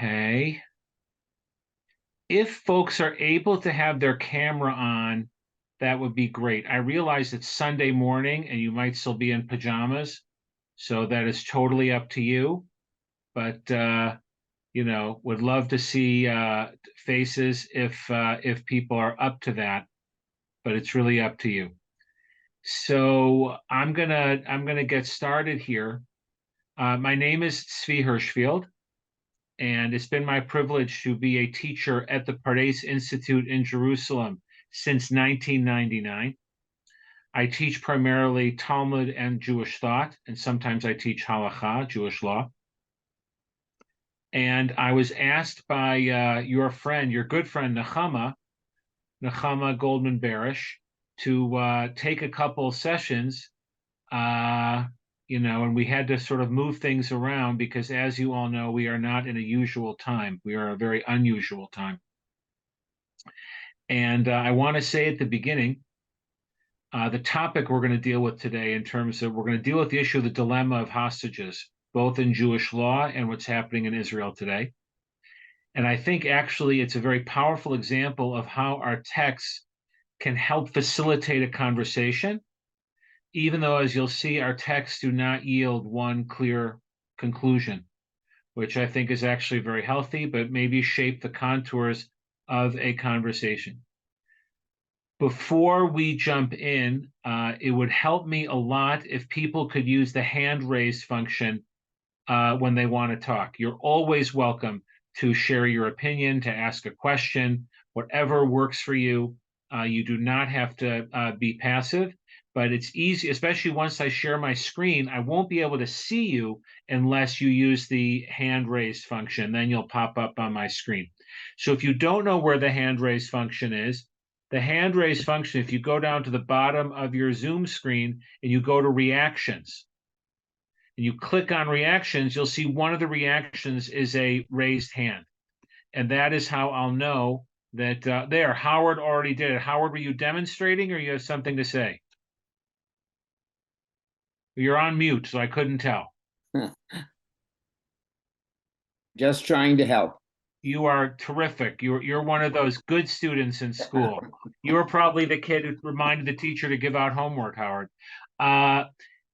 Okay. If folks are able to have their camera on, that would be great. I realize it's Sunday morning and you might still be in pajamas, so that is totally up to you. But would love to see faces if people are up to that, but it's really up to you. So I'm gonna get started here. My name is Zvi Hirschfield, and it's been my privilege to be a teacher at the Pardes Institute in Jerusalem since 1999. I teach primarily Talmud and Jewish thought, and sometimes I teach Halakha, Jewish law. And I was asked by your good friend Nechama Goldman Barish, to take a couple sessions, and we had to sort of move things around because, as you all know, we are not in a usual time. We are a very unusual time. And I want to say at the beginning, the topic we're going to deal with today we're going to deal with the issue of the dilemma of hostages, both in Jewish law and what's happening in Israel today. And I think actually it's a very powerful example of how our texts can help facilitate a conversation, even though, as you'll see, our texts do not yield one clear conclusion, which I think is actually very healthy, but maybe shape the contours of a conversation. Before we jump in, it would help me a lot if people could use the hand raised function when they want to talk. You're always welcome to share your opinion, to ask a question, whatever works for you. You do not have to be passive, but it's easy, especially once I share my screen, I won't be able to see you unless you use the hand raised function. Then you'll pop up on my screen. So if you don't know where the hand raised function is, the hand raised function, if you go down to the bottom of your Zoom screen and you go to reactions, and you click on reactions, you'll see one of the reactions is a raised hand. And that is how I'll know that there, Howard already did it. Howard, were you demonstrating or you have something to say? You're on mute, so I couldn't tell. Just trying to help. You are terrific. You're one of those good students in school. You were probably the kid who reminded the teacher to give out homework, Howard.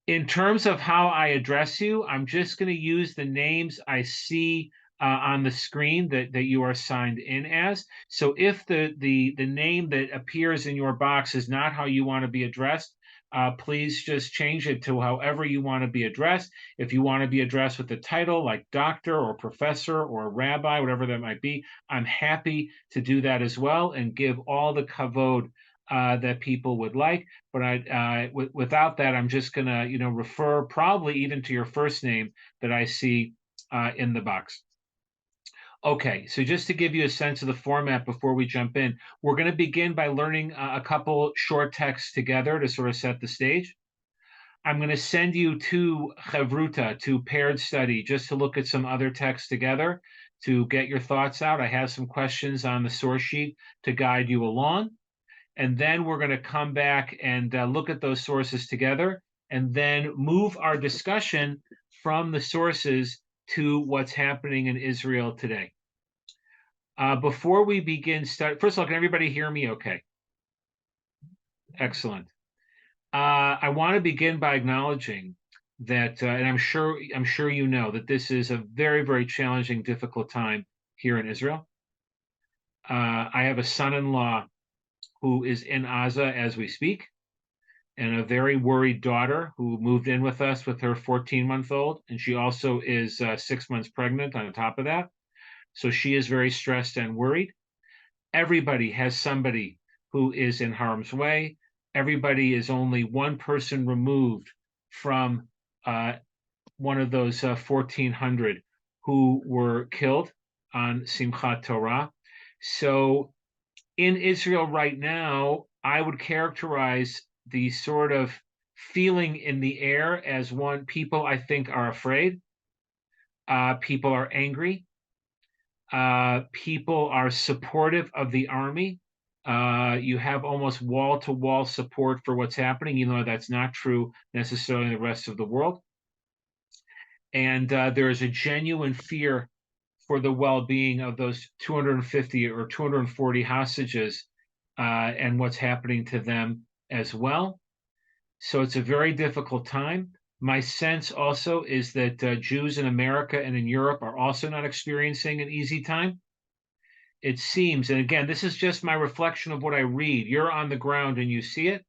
In terms of how I address you, I'm just going to use the names I see on the screen that you are signed in as. So if the name that appears in your box is not how you want to be addressed, please just change it to however you want to be addressed. If you want to be addressed with the title like doctor or professor or rabbi, whatever that might be, I'm happy to do that as well and give all the kavod that people would like. But without that, I'm just going to refer probably even to your first name that I see in the box. Okay, so just to give you a sense of the format before we jump in, we're going to begin by learning a couple short texts together to sort of set the stage. I'm going to send you to Chavruta, to paired study, just to look at some other texts together to get your thoughts out. I have some questions on the source sheet to guide you along. And then we're going to come back and look at those sources together and then move our discussion from the sources to what's happening in Israel today. Before we begin, first of all, can everybody hear me okay? Excellent. I want to begin by acknowledging that, and I'm sure you know that this is a very, very challenging, difficult time here in Israel. I have a son-in-law who is in Gaza as we speak, and a very worried daughter who moved in with us with her 14-month-old, and she also is 6 months pregnant on top of that. So she is very stressed and worried. Everybody has somebody who is in harm's way. Everybody is only one person removed from one of those 1,400 who were killed on Simchat Torah. So in Israel right now, I would characterize the sort of feeling in the air as one, people I think are afraid. People are angry. People are supportive of the army. You have almost wall-to-wall support for what's happening, even though that's not true necessarily in the rest of the world. And there is a genuine fear for the well-being of those 250 or 240 hostages and what's happening to them as well. So it's a very difficult time. My sense also is that Jews in America and in Europe are also not experiencing an easy time. It seems, and again, this is just my reflection of what I read. You're on the ground and you see it,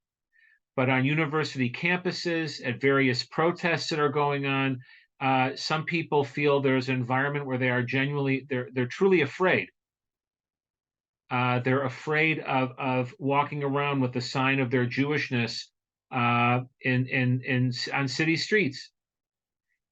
but on university campuses, at various protests that are going on, some people feel there's an environment where they are genuinely, they're truly afraid. They're afraid of walking around with the sign of their Jewishness on city streets.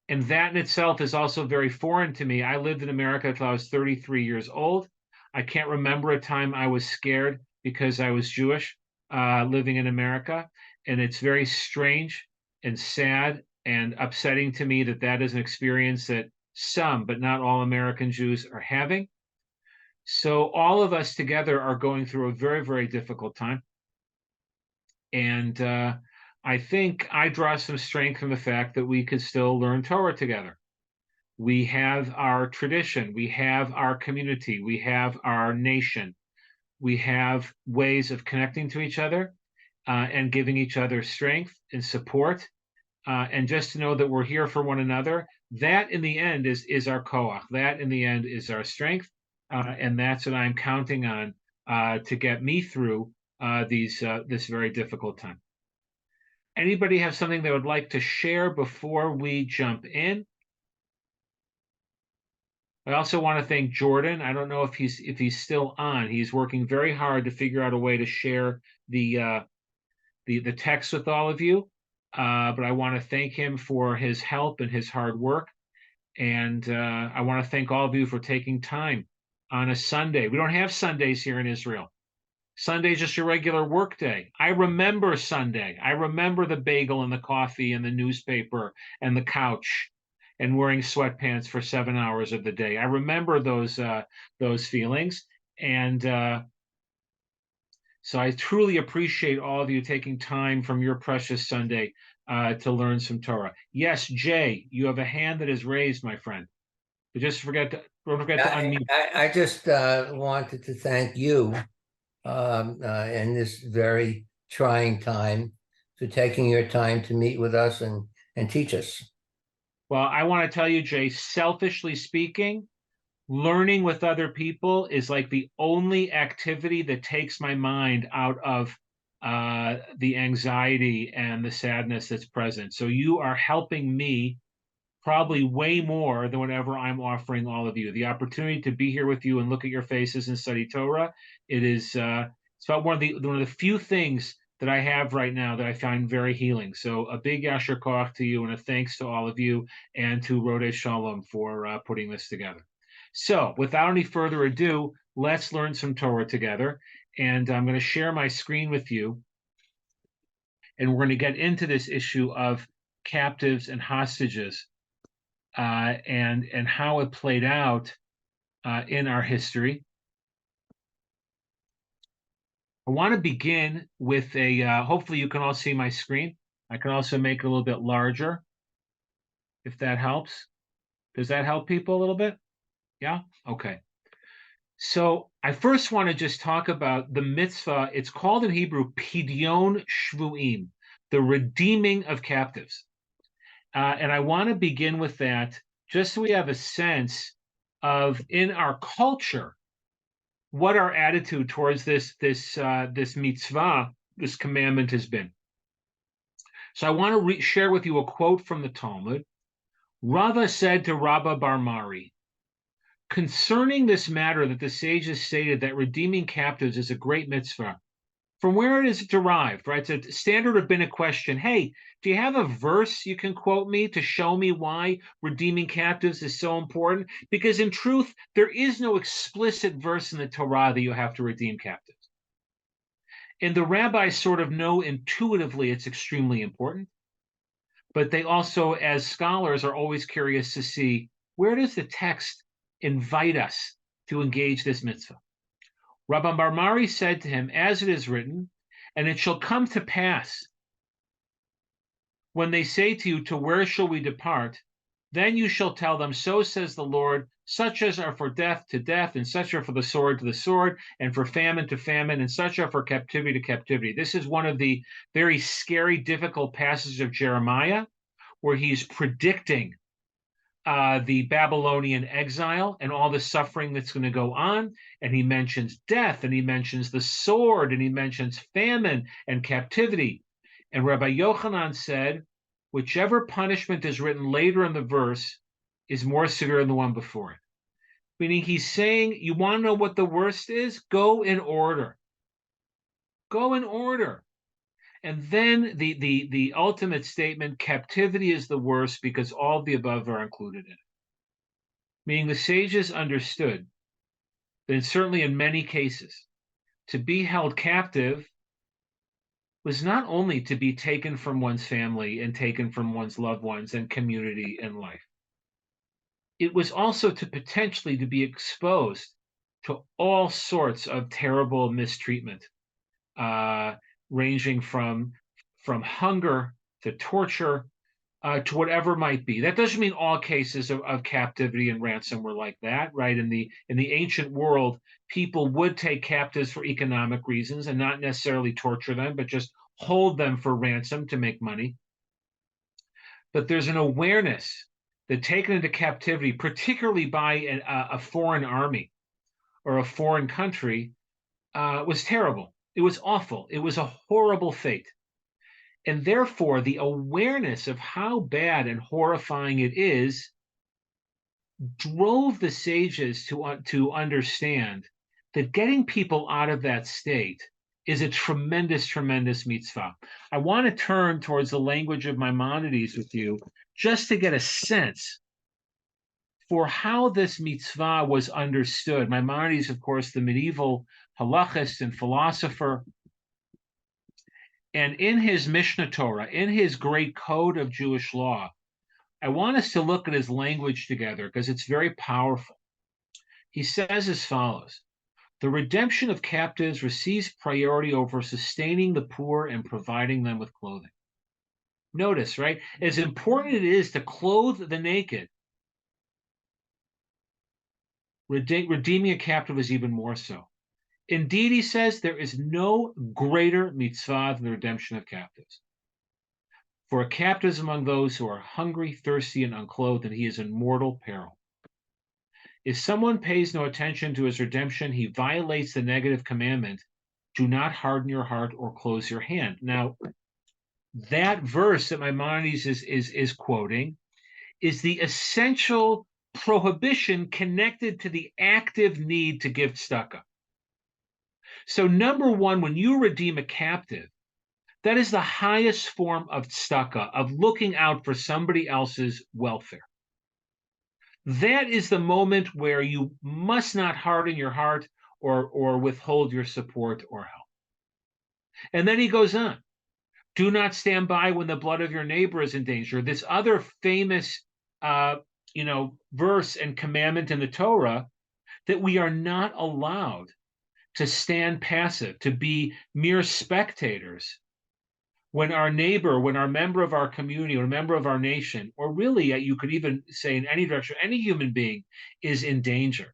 And that in itself is also very foreign to me. I lived in America until I was 33 years old. I can't remember a time I was scared because I was Jewish living in America. And it's very strange and sad and upsetting to me that that is an experience that some, but not all American Jews are having. So all of us together are going through a very, very difficult time. And I think I draw some strength from the fact that we could still learn Torah together. We have our tradition, we have our community, we have our nation, we have ways of connecting to each other and giving each other strength and support. And just to know that we're here for one another, that in the end is our koach. That in the end is our strength. And that's what I'm counting on to get me through this very difficult time. Anybody have something they would like to share before we jump in? I also want to thank Jordan. I don't know if he's still on. He's working very hard to figure out a way to share the text with all of you. But I want to thank him for his help and his hard work. And I want to thank all of you for taking time on a Sunday. We don't have Sundays here in Israel. Sunday is just your regular work day. I remember Sunday. I remember the bagel and the coffee and the newspaper and the couch and wearing sweatpants for 7 hours of the day. I remember those feelings. And so I truly appreciate all of you taking time from your precious Sunday to learn some Torah. Yes, Jay, you have a hand that is raised, my friend. But just don't forget to unmute. I just wanted to thank you in this very trying time for taking your time to meet with us and teach us. Well, I want to tell you, Jay, selfishly speaking, learning with other people is like the only activity that takes my mind out of the anxiety and the sadness that's present. So you are helping me probably way more than whatever I'm offering all of you. The opportunity to be here with you and look at your faces and study Torah, it's about one of the few things that I have right now that I find very healing. So a big yasher koach to you and a thanks to all of you and to Rodeh Shalom for putting this together. So without any further ado, let's learn some Torah together. And I'm going to share my screen with you. And we're going to get into this issue of captives and hostages and how it played out in our history. I want to begin with hopefully you can all see my screen. I can also make it a little bit larger, if that helps. Does that help people a little bit? Yeah? Okay. So I first want to just talk about the mitzvah. It's called in Hebrew, Pidyon Shvuim, the redeeming of captives. And I want to begin with that just so we have a sense of, in our culture, what our attitude towards this mitzvah, this commandment has been. So I want to share with you a quote from the Talmud. Rava said to Rabba Bar Mari, concerning this matter that the sages stated that redeeming captives is a great mitzvah, from where is it derived, right? It's a standard rabbinic question. Hey, do you have a verse you can quote me to show me why redeeming captives is so important? Because in truth, there is no explicit verse in the Torah that you have to redeem captives. And the rabbis sort of know intuitively it's extremely important, but they also, as scholars, are always curious to see, where does the text invite us to engage this mitzvah? Rabban Bar Mari said to him, as it is written, and it shall come to pass when they say to you, to where shall we depart? Then you shall tell them, so says the Lord, such as are for death to death, and such are for the sword to the sword, and for famine to famine, and such are for captivity to captivity. This is one of the very scary, difficult passages of Jeremiah, where he's predicting the Babylonian exile and all the suffering that's going to go on. And he mentions death, and he mentions the sword, and he mentions famine and captivity. And Rabbi Yochanan said, whichever punishment is written later in the verse is more severe than the one before it. Meaning he's saying, you want to know what the worst is? Go in order. Go in order. And then the ultimate statement, captivity is the worst because all of the above are included in it. Meaning the sages understood that certainly in many cases, to be held captive was not only to be taken from one's family and taken from one's loved ones and community and life. It was also to potentially to be exposed to all sorts of terrible mistreatment, ranging from hunger to torture to whatever might be. That doesn't mean all cases of captivity and ransom were like that, right? In the ancient world, people would take captives for economic reasons and not necessarily torture them, but just hold them for ransom to make money. But there's an awareness that taken into captivity, particularly by a foreign army or a foreign country, was terrible. It was awful. It was a horrible fate. And therefore, the awareness of how bad and horrifying it is drove the sages to understand that getting people out of that state is a tremendous, tremendous mitzvah. I want to turn towards the language of Maimonides with you just to get a sense for how this mitzvah was understood. Maimonides, of course, the medieval halachist and philosopher. And in his Mishnah Torah, in his great code of Jewish law, I want us to look at his language together because it's very powerful. He says as follows: the redemption of captives receives priority over sustaining the poor and providing them with clothing. Notice, right? As important it is to clothe the naked, redeeming a captive is even more so. Indeed, he says, there is no greater mitzvah than the redemption of captives. For a captive is among those who are hungry, thirsty, and unclothed, and he is in mortal peril. If someone pays no attention to his redemption, he violates the negative commandment, do not harden your heart or close your hand. Now, that verse that Maimonides is quoting is the essential prohibition connected to the active need to give tzedakah. So number one, when you redeem a captive, that is the highest form of tzedakah, of looking out for somebody else's welfare. That is the moment where you must not harden your heart or withhold your support or help. And then he goes on, do not stand by when the blood of your neighbor is in danger. This other famous verse and commandment in the Torah, that we are not allowed to stand passive, to be mere spectators when our neighbor, when our member of our community or a member of our nation, or really you could even say in any direction, any human being is in danger.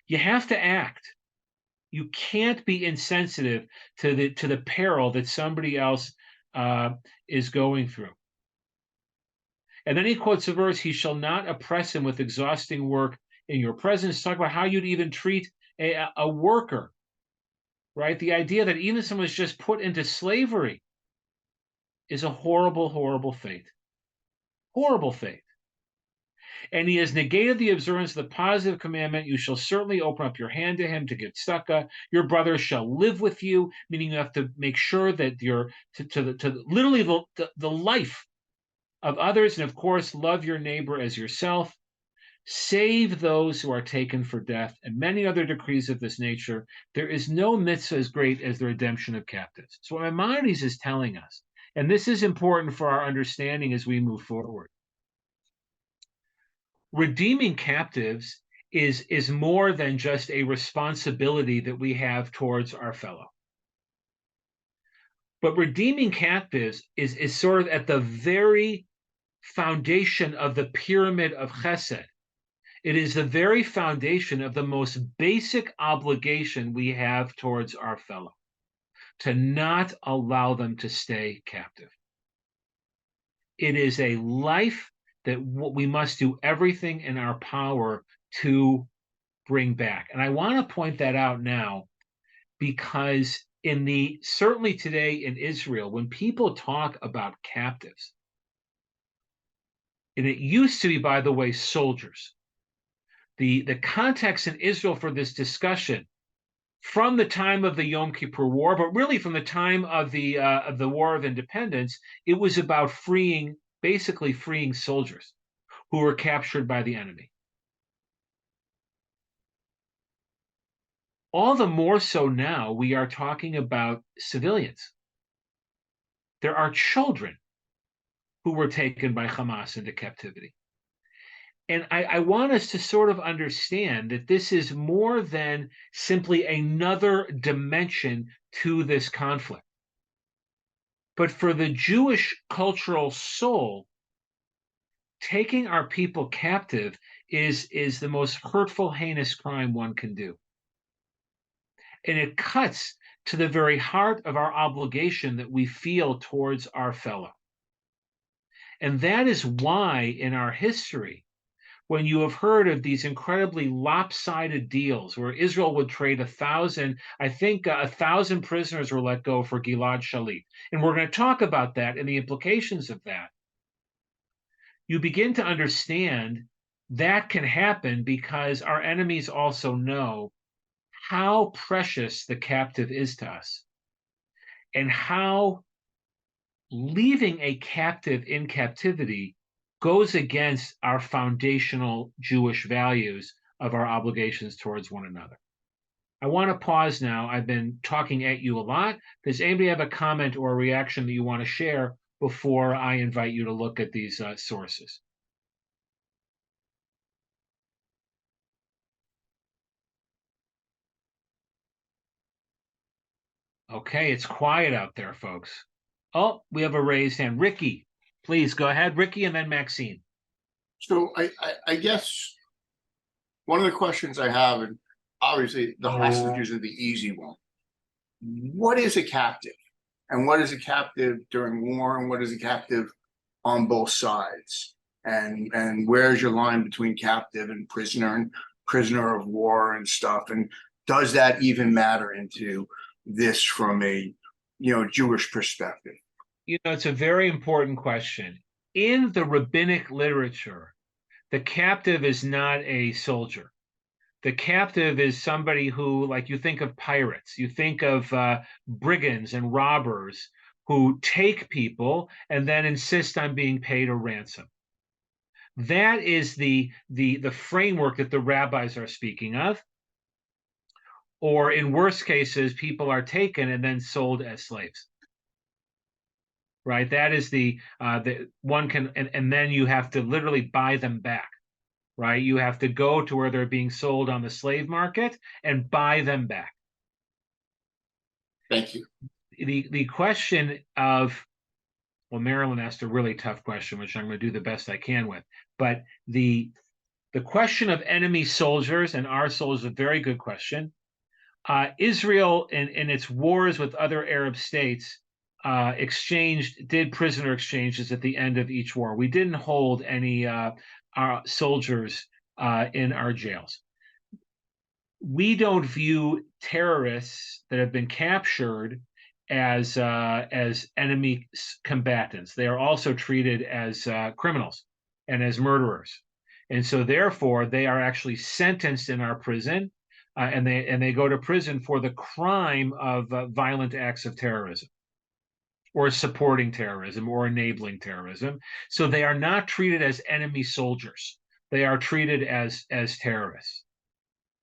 You have to act. You can't be insensitive to the peril that somebody else is going through. And then he quotes a verse, he shall not oppress him with exhausting work in your presence. Talk about how you'd even treat a worker, right? The idea that even someone is just put into slavery is a horrible, horrible fate. Horrible fate. And he has negated the observance of the positive commandment. You shall certainly open up your hand to him to give tzedakah. Your brother shall live with you, meaning you have to make sure that you're to literally the life of others. And of course, love your neighbor as yourself. Save those who are taken for death, and many other decrees of this nature. There is no mitzvah as great as the redemption of captives. So what Maimonides is telling us, and this is important for our understanding as we move forward. Redeeming captives is more than just a responsibility that we have towards our fellow. But redeeming captives is sort of at the very foundation of the pyramid of chesed. It is the very foundation of the most basic obligation we have towards our fellow, to not allow them to stay captive. It is a life that we must do everything in our power to bring back. And I want to point that out now, because certainly today in Israel, when people talk about captives, and it used to be, by the way, soldiers. The context in Israel for this discussion, from the time of the Yom Kippur War, but really from the time of the War of Independence, it was about basically freeing soldiers who were captured by the enemy. All the more so now, we are talking about civilians. There are children who were taken by Hamas into captivity. And I want us to sort of understand that this is more than simply another dimension to this conflict. But for the Jewish cultural soul, taking our people captive is the most hurtful, heinous crime one can do. And it cuts to the very heart of our obligation that we feel towards our fellow. And that is why in our history, when you have heard of these incredibly lopsided deals where Israel would trade 1,000, I think 1,000 prisoners were let go for Gilad Shalit. And we're going to talk about that and the implications of that. You begin to understand that can happen because our enemies also know how precious the captive is to us, and how leaving a captive in captivity goes against our foundational Jewish values of our obligations towards one another. I want to pause now. I've been talking at you a lot. Does anybody have a comment or a reaction that you want to share before I invite you to look at these sources? Okay, it's quiet out there, folks. Oh, we have a raised hand. Ricky, please go ahead. Ricky, and then Maxine. So I guess one of the questions I have, and obviously the hostages are the easy one. What is a captive? And what is a captive during war? And what is a captive on both sides? And where's your line between captive and prisoner of war and stuff? And does that even matter into this from a Jewish perspective? It's a very important question. In the rabbinic literature, the captive is not a soldier. The captive is somebody who, like, you think of pirates, you think of brigands and robbers who take people and then insist on being paid a ransom. That is the framework that the rabbis are speaking of. Or in worst cases, people are taken and then sold as slaves. Right? That is the one can, and then you have to literally buy them back. Right? You have to go to where they're being sold on the slave market and buy them back. Thank you. The question of, well, Marilyn asked a really tough question, which I'm going to do the best I can with. But the question of enemy soldiers and our soldiers is a very good question. Israel, in its wars with other Arab states, did prisoner exchanges at the end of each war. We didn't hold any our soldiers in our jails. We don't view terrorists that have been captured as enemy combatants. They are also treated as criminals and as murderers, and so therefore they are actually sentenced in our prison, and they go to prison for the crime of violent acts of terrorism, or supporting terrorism, or enabling terrorism. So they are not treated as enemy soldiers. They are treated as terrorists.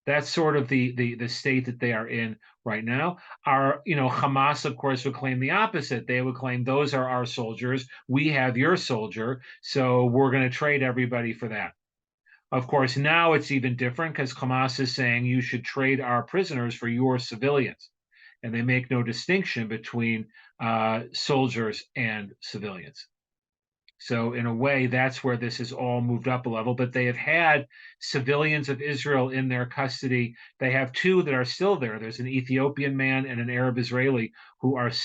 That's sort of the state that they are in right now. Hamas, of course, would claim the opposite. They would claim those are our soldiers. We have your soldier, so we're going to trade everybody for that. Of course, now it's even different because Hamas is saying you should trade our prisoners for your civilians. And they make no distinction between soldiers and civilians. So in a way, that's where this has all moved up a level, but they have had civilians of Israel in their custody. They have two that are still there. There's an Ethiopian man and an Arab Israeli who have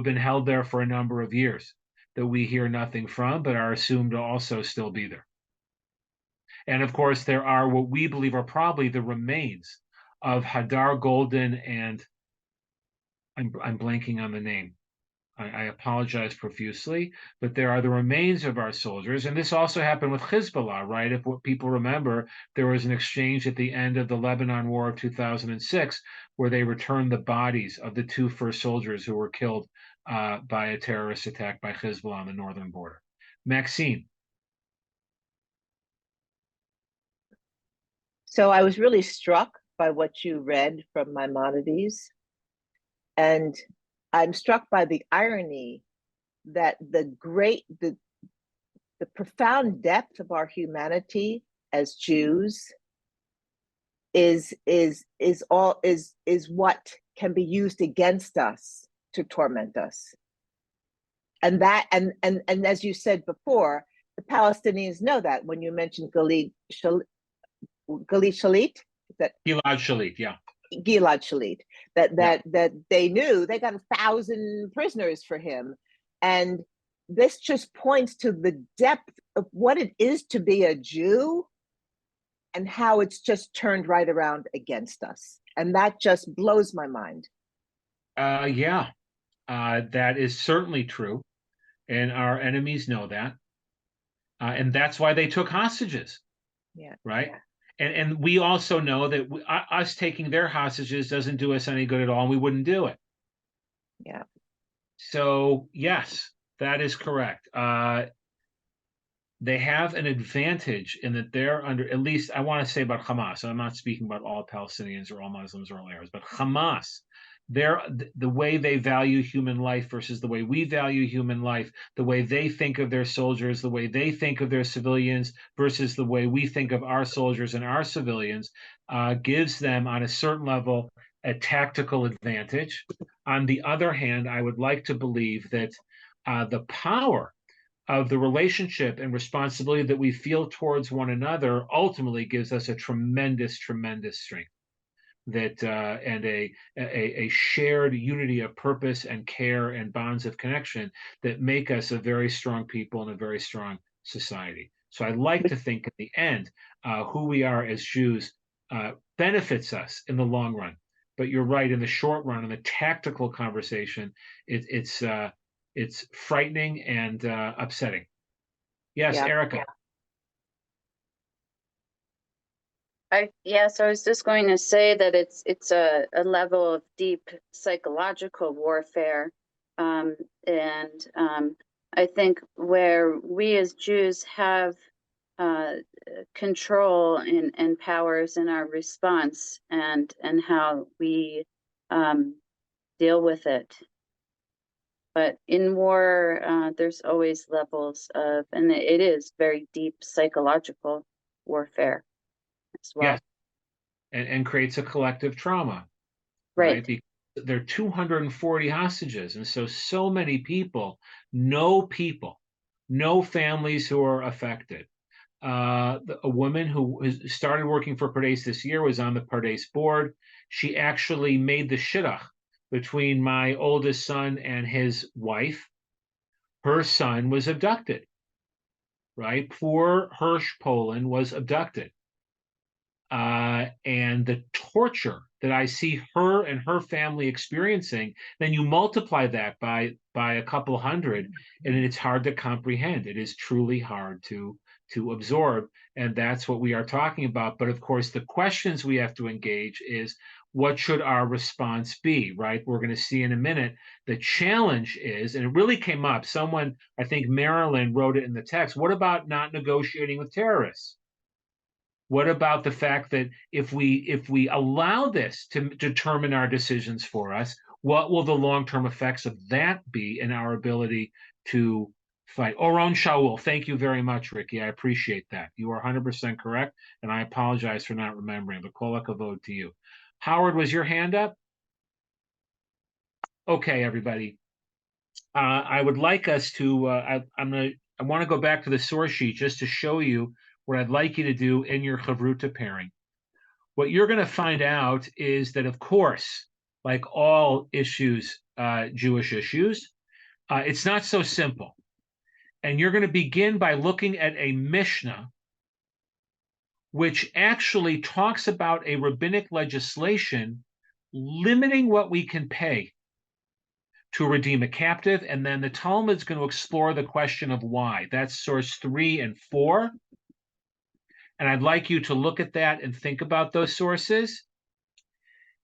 been held there for a number of years that we hear nothing from, but are assumed to also still be there. And of course, there are what we believe are probably the remains of Hadar Golden and I'm blanking on the name. I apologize profusely, but there are the remains of our soldiers. And this also happened with Hezbollah, right? If what people remember, there was an exchange at the end of the Lebanon War of 2006, where they returned the bodies of the two first soldiers who were killed by a terrorist attack by Hezbollah on the northern border. Maxine. So I was really struck by what you read from Maimonides. And I'm struck by the irony that the profound depth of our humanity as Jews is what can be used against us to torment us. And that and as you said before, the Palestinians know that. When you mentioned Gilad Shalit, that Gilad Shalit, yeah. Gilad Shalit, that they knew they got 1,000 prisoners for him. And this just points to the depth of what it is to be a Jew and how it's just turned right around against us. And that just blows my mind. That is certainly true. And our enemies know that. And that's why they took hostages. Yeah. Right. Yeah. And we also know that us taking their hostages doesn't do us any good at all, and we wouldn't do it. Yeah. So, yes, that is correct. They have an advantage in that they're under, at least I want to say about Hamas, and I'm not speaking about all Palestinians or all Muslims or all Arabs, but Hamas, the way they value human life versus the way we value human life, the way they think of their soldiers, the way they think of their civilians versus the way we think of our soldiers and our civilians, gives them on a certain level a tactical advantage. On the other hand, I would like to believe that the power of the relationship and responsibility that we feel towards one another ultimately gives us a tremendous, tremendous strength that and a shared unity of purpose and care and bonds of connection that make us a very strong people and a very strong society. So I like to think in the end, who we are as Jews benefits us in the long run. But you're right, in the short run, in the tactical conversation, it's frightening and upsetting. Yes, Yeah. Erica. Yes, I was just going to say that it's a level of deep psychological warfare. And I think where we as Jews have control and powers in our response and how we deal with it. But in war, there's always levels of, and it is very deep psychological warfare as well. Yes. And creates a collective trauma, Right. Because there are 240 hostages. And so many people, no families who are affected. A woman who started working for Pardes this year was on the Pardes board. She actually made the shidduch between my oldest son and his wife. Her son was abducted, right? Poor Hirsch Poland was abducted. And the torture that I see her and her family experiencing, then you multiply that by a couple hundred, and it's hard to comprehend. It is truly hard to absorb, and that's what we are talking about. But of course, the questions we have to engage is, what should our response be, right? We're going to see in a minute. The challenge is, and it really came up, someone, I think Marilyn wrote it in the text, what about not negotiating with terrorists? What about the fact that if we allow this to determine our decisions for us, what will the long-term effects of that be in our ability to fight? Oron Shaul, thank you very much, Ricky. I appreciate that. You are 100% correct, and I apologize for not remembering. But kol hakavod to you. Howard, was your hand up? Okay, everybody. I would like us to, I'm going to I want to go back to the source sheet just to show you what I'd like you to do in your Chavruta pairing. What you're going to find out is that, of course, like all issues, Jewish issues, it's not so simple. And you're going to begin by looking at a Mishnah, which actually talks about a rabbinic legislation limiting what we can pay to redeem a captive. And then the Talmud's going to explore the question of why. That's source 3 and 4. And I'd like you to look at that and think about those sources.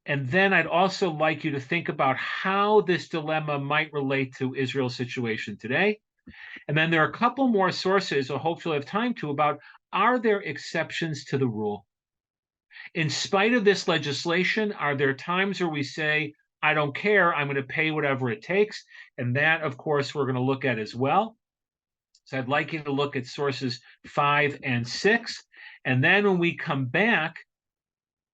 And then I'd also like you to think about how this dilemma might relate to Israel's situation today. And then there are a couple more sources, or hopefully have time to, about are there exceptions to the rule? In spite of this legislation, are there times where we say, I don't care, I'm going to pay whatever it takes? And that, of course, we're going to look at as well. So I'd like you to look at sources 5 and 6. And then when we come back,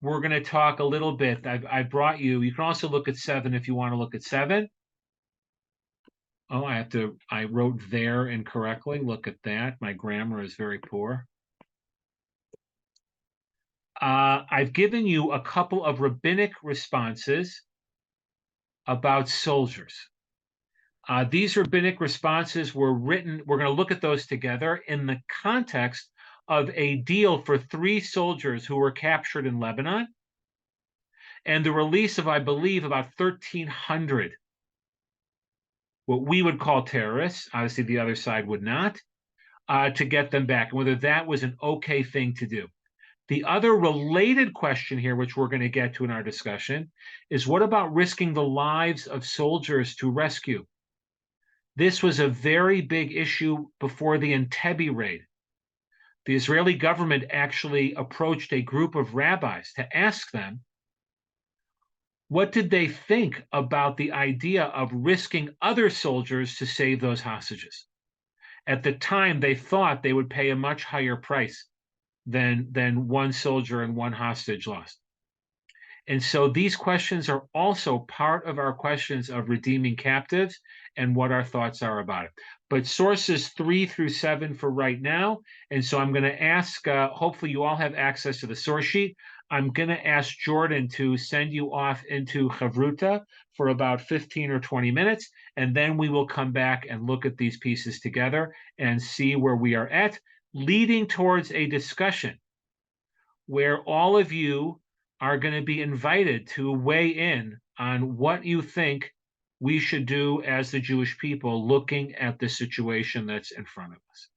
we're going to talk a little bit. I brought you can also look at 7 if you want to look at 7. Oh, I wrote there incorrectly. Look at that. My grammar is very poor. I've given you a couple of rabbinic responses about soldiers. These rabbinic responses were written, we're going to look at those together in the context of a deal for 3 soldiers who were captured in Lebanon and the release of, I believe, about 1,300, what we would call terrorists, obviously the other side would not, to get them back, and whether that was an okay thing to do. The other related question here, which we're going to get to in our discussion, is what about risking the lives of soldiers to rescue? This was a very big issue before the Entebbe raid. The Israeli government actually approached a group of rabbis to ask them, what did they think about the idea of risking other soldiers to save those hostages? At the time, they thought they would pay a much higher price than 1 soldier and 1 hostage lost. And so these questions are also part of our questions of redeeming captives and what our thoughts are about it. But sources 3 through 7 for right now. And so I'm going to ask, hopefully you all have access to the source sheet. I'm going to ask Jordan to send you off into Chavruta for about 15 or 20 minutes. And then we will come back and look at these pieces together and see where we are at, leading towards a discussion where all of you are going to be invited to weigh in on what you think we should do as the Jewish people looking at the situation that's in front of us.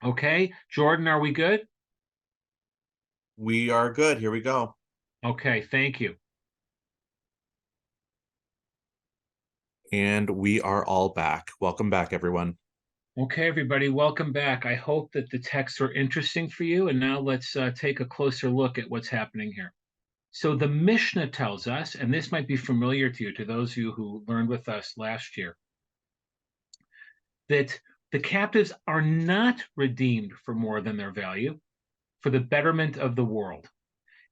Okay, Jordan, are we good? We are good. Here we go. Okay, thank you. And we are all back. Welcome back, everyone. Okay, everybody, welcome back. I hope that the texts are interesting for you. And now let's take a closer look at what's happening here. So the Mishnah tells us, and this might be familiar to you, to those of you who learned with us last year, that the captives are not redeemed for more than their value, for the betterment of the world.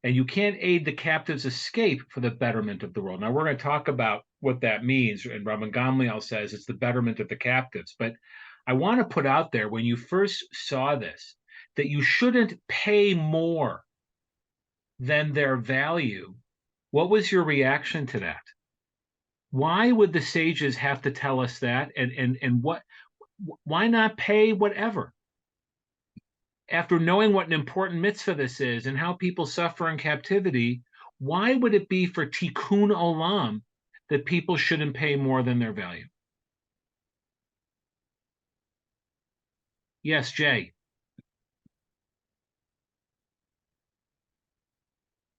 And you can't aid the captives' escape for the betterment of the world. Now, we're going to talk about what that means. And Rabban Gamliel says it's the betterment of the captives. But I want to put out there, when you first saw this, that you shouldn't pay more than their value. What was your reaction to that? Why would the sages have to tell us that? And why not pay whatever? After knowing what an important mitzvah this is and how people suffer in captivity, why would it be for tikkun olam that people shouldn't pay more than their value? Yes, Jay.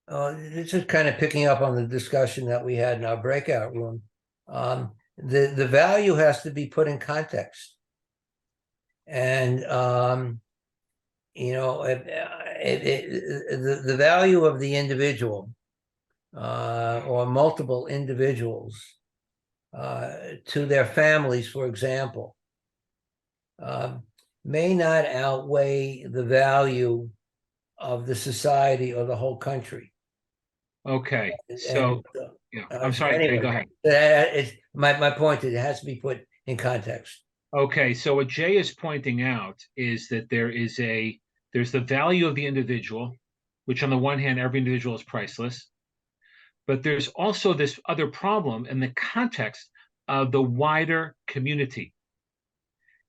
This is kind of picking up on the discussion that we had in our breakout room. The value has to be put in context. And, the value of the individual or multiple individuals to their families, for example, may not outweigh the value of the society or the whole country. Okay, so yeah, I'm sorry. Anyway, go ahead. My point is, it has to be put in context. Okay, so what Jay is pointing out is that there's the value of the individual, which on the one hand, every individual is priceless, but there's also this other problem in the context of the wider community,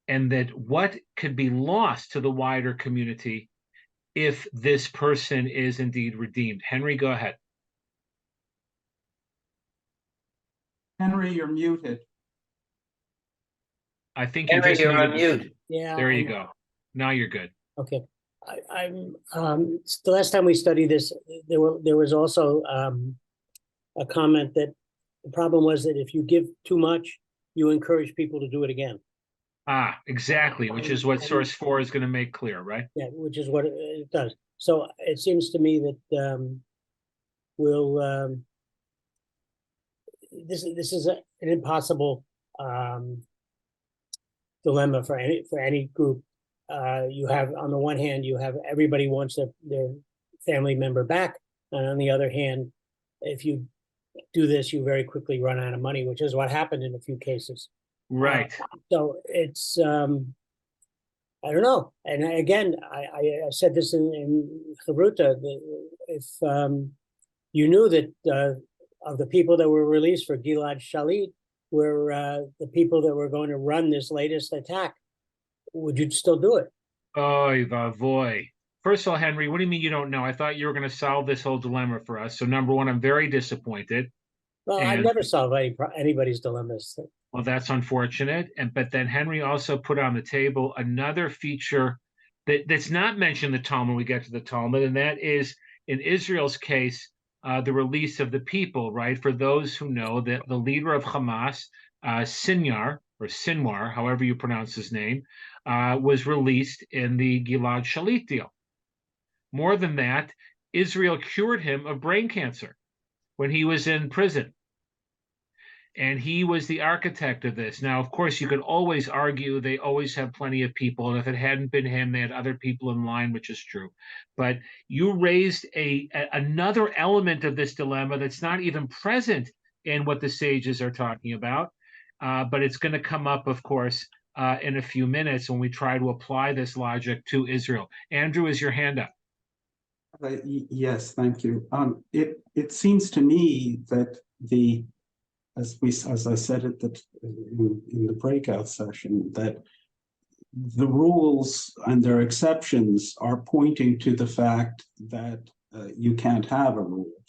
and that what could be lost to the wider community if this person is indeed redeemed. Henry, go ahead. Henry, you're muted. I think you Henry, just you're on muted. mute. Yeah. There I you know. go. Now you're good. Okay. The last time we studied this, there was also a comment that the problem was that if you give too much, you encourage people to do it again. Ah, exactly, which is what source 4 is going to make clear, right? Yeah, which is what it does. So it seems to me that this is an impossible dilemma for any group. You have, on the one hand, you have everybody wants their family member back, and on the other hand, if you do this, you very quickly run out of money, which is what happened in a few cases. Right. So it's I don't know. And again, I said this in Chavruta, if you knew that of the people that were released for Gilad Shalit were the people that were going to run this latest attack, would you still do it? Oy vavoy. First of all, Henry, what do you mean you don't know? I thought you were going to solve this whole dilemma for us. So number one, I'm very disappointed. Well, I And- never solve anybody's dilemmas. Well, that's unfortunate. But then Henry also put on the table another feature that's not mentioned in the Talmud when we get to the Talmud, and that is, in Israel's case, the release of the people, right? For those who know that the leader of Hamas, Sinwar, however you pronounce his name, was released in the Gilad Shalit deal. More than that, Israel cured him of brain cancer when he was in prison. And he was the architect of this. Now, of course, you could always argue they always have plenty of people. And if it hadn't been him, they had other people in line, which is true. But you raised another element of this dilemma that's not even present in what the sages are talking about. But it's going to come up, of course, in a few minutes when we try to apply this logic to Israel. Andrew, is your hand up? Yes, thank you. It seems to me that as I said in the breakout session, that the rules and their exceptions are pointing to the fact that you can't have a rule,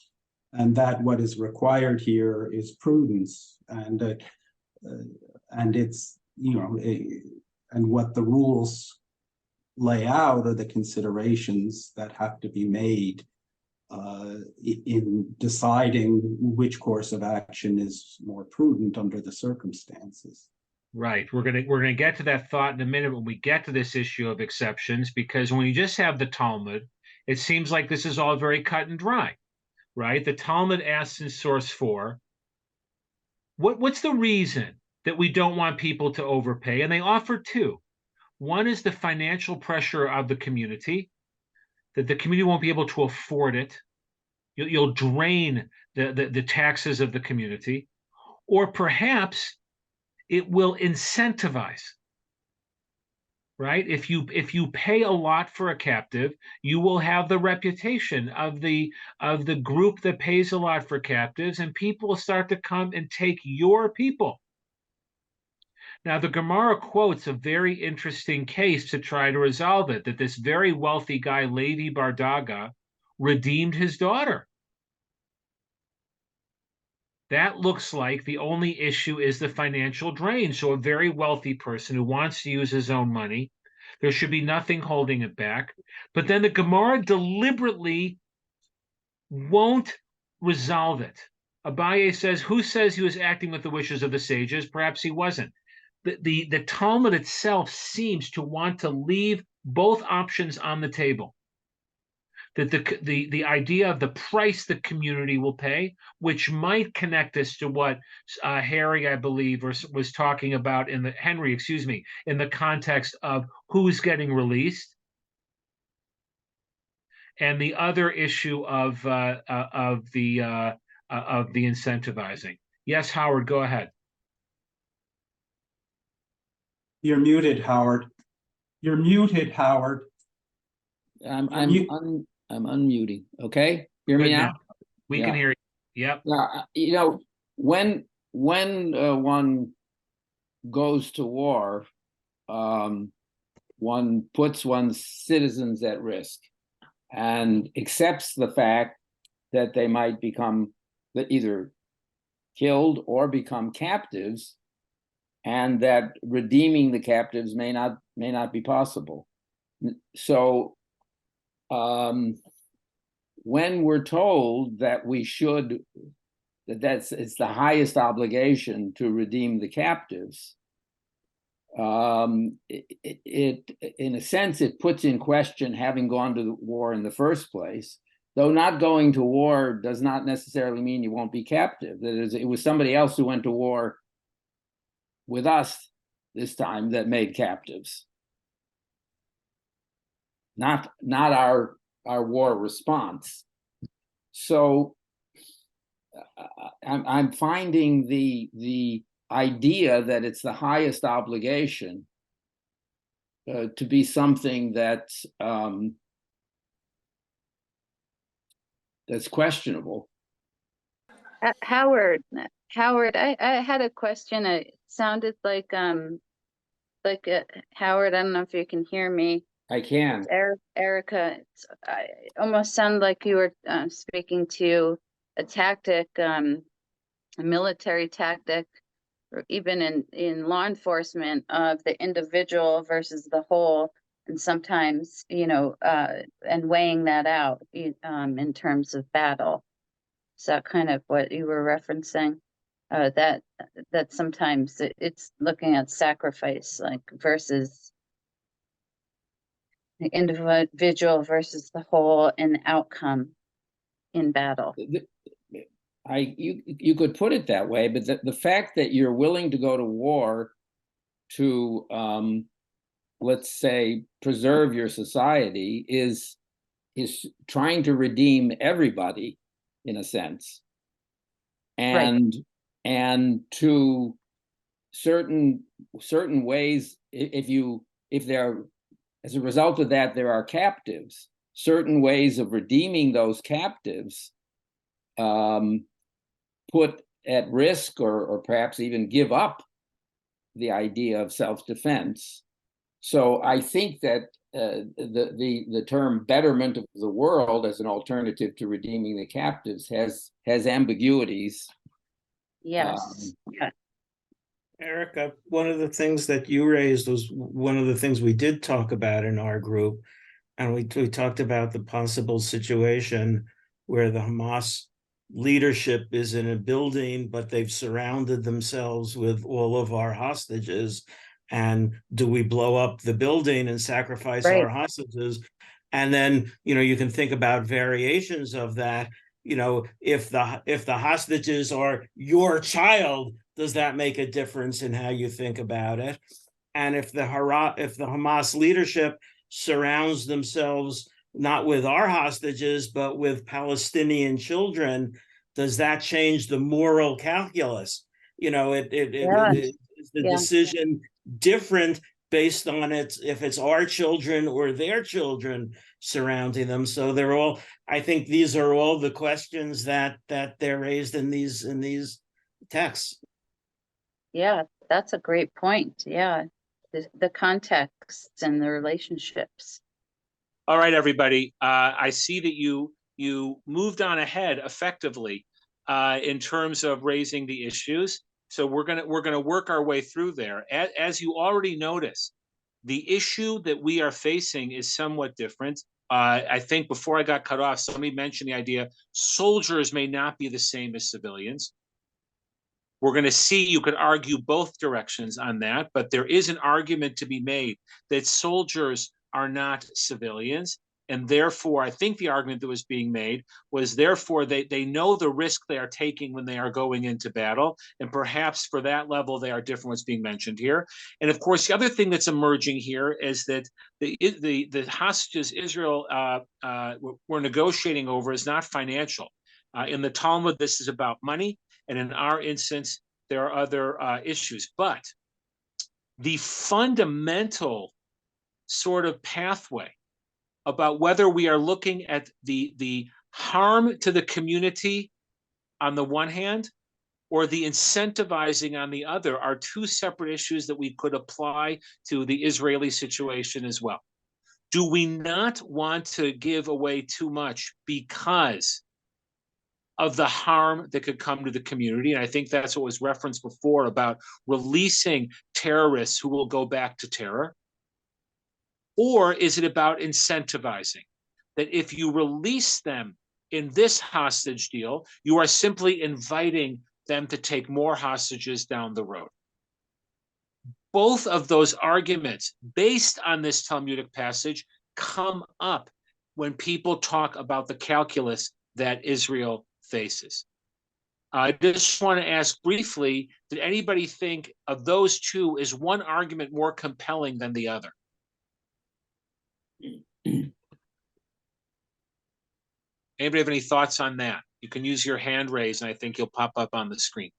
and that what is required here is prudence, and it's and what the rules lay out are the considerations that have to be made in deciding which course of action is more prudent under the circumstances. Right. We're gonna get to that thought in a minute when we get to this issue of exceptions, because when you just have the Talmud, it seems like this is all very cut and dry, right? The Talmud asks in source 4, what's the reason that we don't want people to overpay? And they offer two. One is the financial pressure of the community, that the community won't be able to afford it. You'll drain the taxes of the community, or perhaps it will incentivize, right? If you pay a lot for a captive, you will have the reputation of the group that pays a lot for captives, and people will start to come and take your people. Now, the Gemara quotes a very interesting case to try to resolve it, that this very wealthy guy, Levi Bardaga, redeemed his daughter. That looks like the only issue is the financial drain. So a very wealthy person who wants to use his own money, there should be nothing holding it back. But then the Gemara deliberately won't resolve it. Abaye says, who says he was acting with the wishes of the sages? Perhaps he wasn't. The Talmud itself seems to want to leave both options on the table. That the idea of the price the community will pay, which might connect us to what Harry, I believe, was talking about in the context of who's getting released, and the other issue of the incentivizing. Yes, Howard, go ahead. You're muted, Howard. You're muted, Howard. I'm mute. I'm unmuting. Okay, hear me Good now? We Yeah. can hear you. Yep. Yeah, you know, when one goes to war, one puts one's citizens at risk and accepts the fact that they might become either killed or become captives, and that redeeming the captives may not be possible. So when we're told that we should, it's the highest obligation to redeem the captives, it in a sense it puts in question having gone to the war in the first place. Though not going to war does not necessarily mean you won't be captive. That is, it was somebody else who went to war with us this time that made captives, not our war response. So I'm finding the idea that it's the highest obligation to be something that's questionable. Howard, I had a question. It sounded like Howard, I don't know if you can hear me. I can. Erica, I almost sounded like you were speaking to a tactic, a military tactic, or even in law enforcement, of the individual versus the whole, and sometimes, and weighing that out in terms of battle. Is that kind of what you were referencing? That sometimes it's looking at sacrifice, like, versus the individual versus the whole and outcome in battle. You could put it that way, but the fact that you're willing to go to war to let's say preserve your society is trying to redeem everybody in a sense, and to certain ways, if there, as a result of that, there are captives, certain ways of redeeming those captives put at risk or perhaps even give up the idea of self-defense. So I think that the term betterment of the world as an alternative to redeeming the captives has ambiguities. Yes. Erica, one of the things that you raised was one of the things we did talk about in our group, and we talked about the possible situation where the Hamas leadership is in a building, but they've surrounded themselves with all of our hostages. And do we blow up the building and sacrifice our hostages? And then, you can think about variations of that. If the hostages are your child, does that make a difference in how you think about it? And if the Hamas leadership surrounds themselves not with our hostages, but with Palestinian children, does that change the moral calculus? Is the decision different based on if it's our children or their children surrounding them? So I think these are all the questions that they're raised in these texts. Yeah, that's a great point. Yeah, the contexts and the relationships. All right, everybody. I see that you moved on ahead effectively in terms of raising the issues. So we're gonna work our way through there. As you already noticed, the issue that we are facing is somewhat different. I think before I got cut off, somebody mentioned the idea soldiers may not be the same as civilians. We're going to see, you could argue both directions on that, but there is an argument to be made that soldiers are not civilians. And therefore, I think the argument that was being made was therefore they know the risk they are taking when they are going into battle. And perhaps for that level, they are different what's being mentioned here. And of course, the other thing that's emerging here is that the hostages Israel were negotiating over is not financial. In the Talmud, this is about money. And in our instance, there are other issues. But the fundamental sort of pathway about whether we are looking at the harm to the community on the one hand, or the incentivizing on the other, are two separate issues that we could apply to the Israeli situation as well. Do we not want to give away too much because of the harm that could come to the community? And I think that's what was referenced before about releasing terrorists who will go back to terror. Or is it about incentivizing? That if you release them in this hostage deal, you are simply inviting them to take more hostages down the road. Both of those arguments, based on this Talmudic passage, come up when people talk about the calculus that Israel faces. I just want to ask briefly, did anybody think of those two, is one argument more compelling than the other? Anybody have any thoughts on that? You can use your hand raise, and I think you'll pop up on the screen.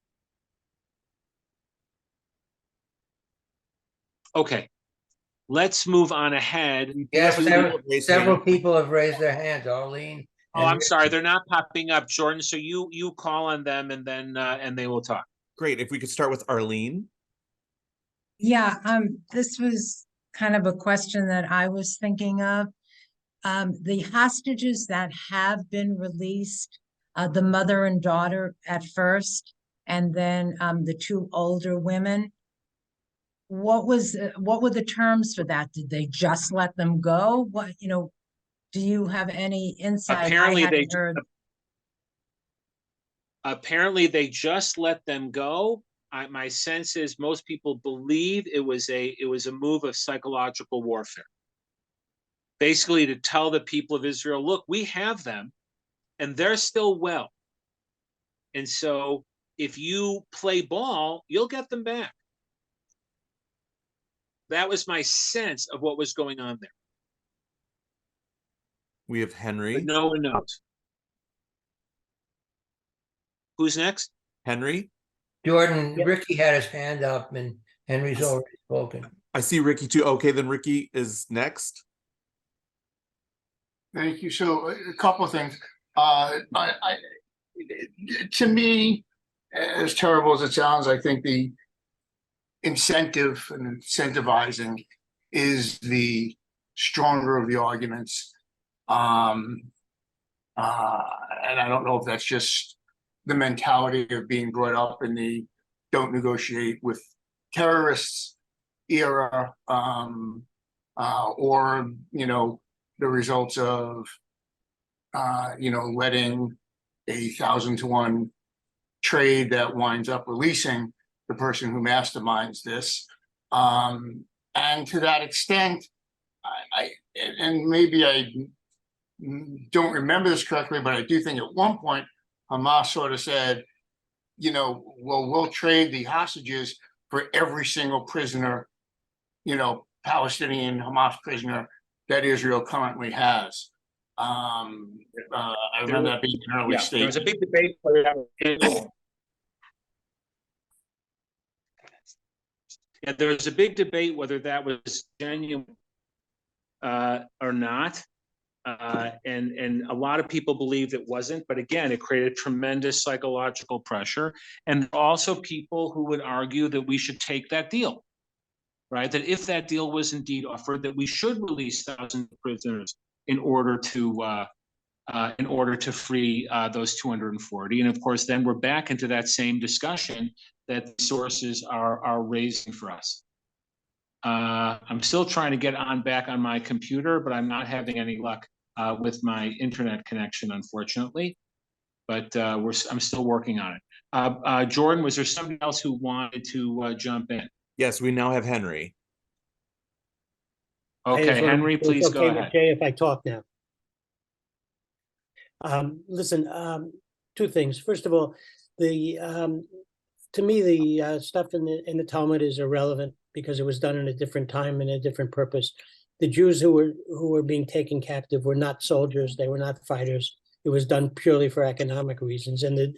Okay, let's move on ahead. Yes, several Raise people have raised their hands, Arlene. Oh, I'm sorry, they're not popping up, Jordan. So you call on them, and then and they will talk. Great. If we could start with Arlene. Yeah, this was kind of a question that I was thinking of. The hostages that have been released, the mother and daughter at first, and then the two older women. What were the terms for that? Did they just let them go? What, do you have any insight? Apparently they just let them go. My sense is most people believe it was a move of psychological warfare. Basically to tell the people of Israel, look, we have them and they're still well. And so if you play ball, you'll get them back. That was my sense of what was going on there. We have Henry. But no one knows. Who's next? Henry. Jordan, Ricky had his hand up and Henry's already spoken. I see Ricky too. Okay, then Ricky is next. Thank you. So a couple of things. To me, as terrible as it sounds, I think the incentive and incentivizing is the stronger of the arguments. And I don't know if that's just the mentality of being brought up in the don't negotiate with terrorists era, or, the results of, letting 1,000-to-1 trade that winds up releasing the person who masterminds this. And to that extent, and maybe I don't remember this correctly, but I do think at one point Hamas sort of said, well, we'll trade the hostages for every single prisoner, Palestinian Hamas prisoner that Israel currently has. I remember that being an early stage. There was a big debate whether that was there was a big debate whether that was genuine or not. And a lot of people believed it wasn't, but again, it created tremendous psychological pressure. And also people who would argue that we should take that deal, right? That if that deal was indeed offered, that we should release thousands of prisoners in order to free those 240. And of course, then we're back into that same discussion that sources are raising for us. I'm still trying to get back on my computer, but I'm not having any luck with my internet connection, unfortunately. But I'm still working on it. Jordan, was there somebody else who wanted to jump in? Yes, we now have Henry. Okay, Henry, please go ahead. Okay, if I talk now. Listen, two things. First of all, to me, the stuff in the Talmud is irrelevant because it was done in a different time and a different purpose. The Jews who were being taken captive were not soldiers; they were not fighters. It was done purely for economic reasons, and the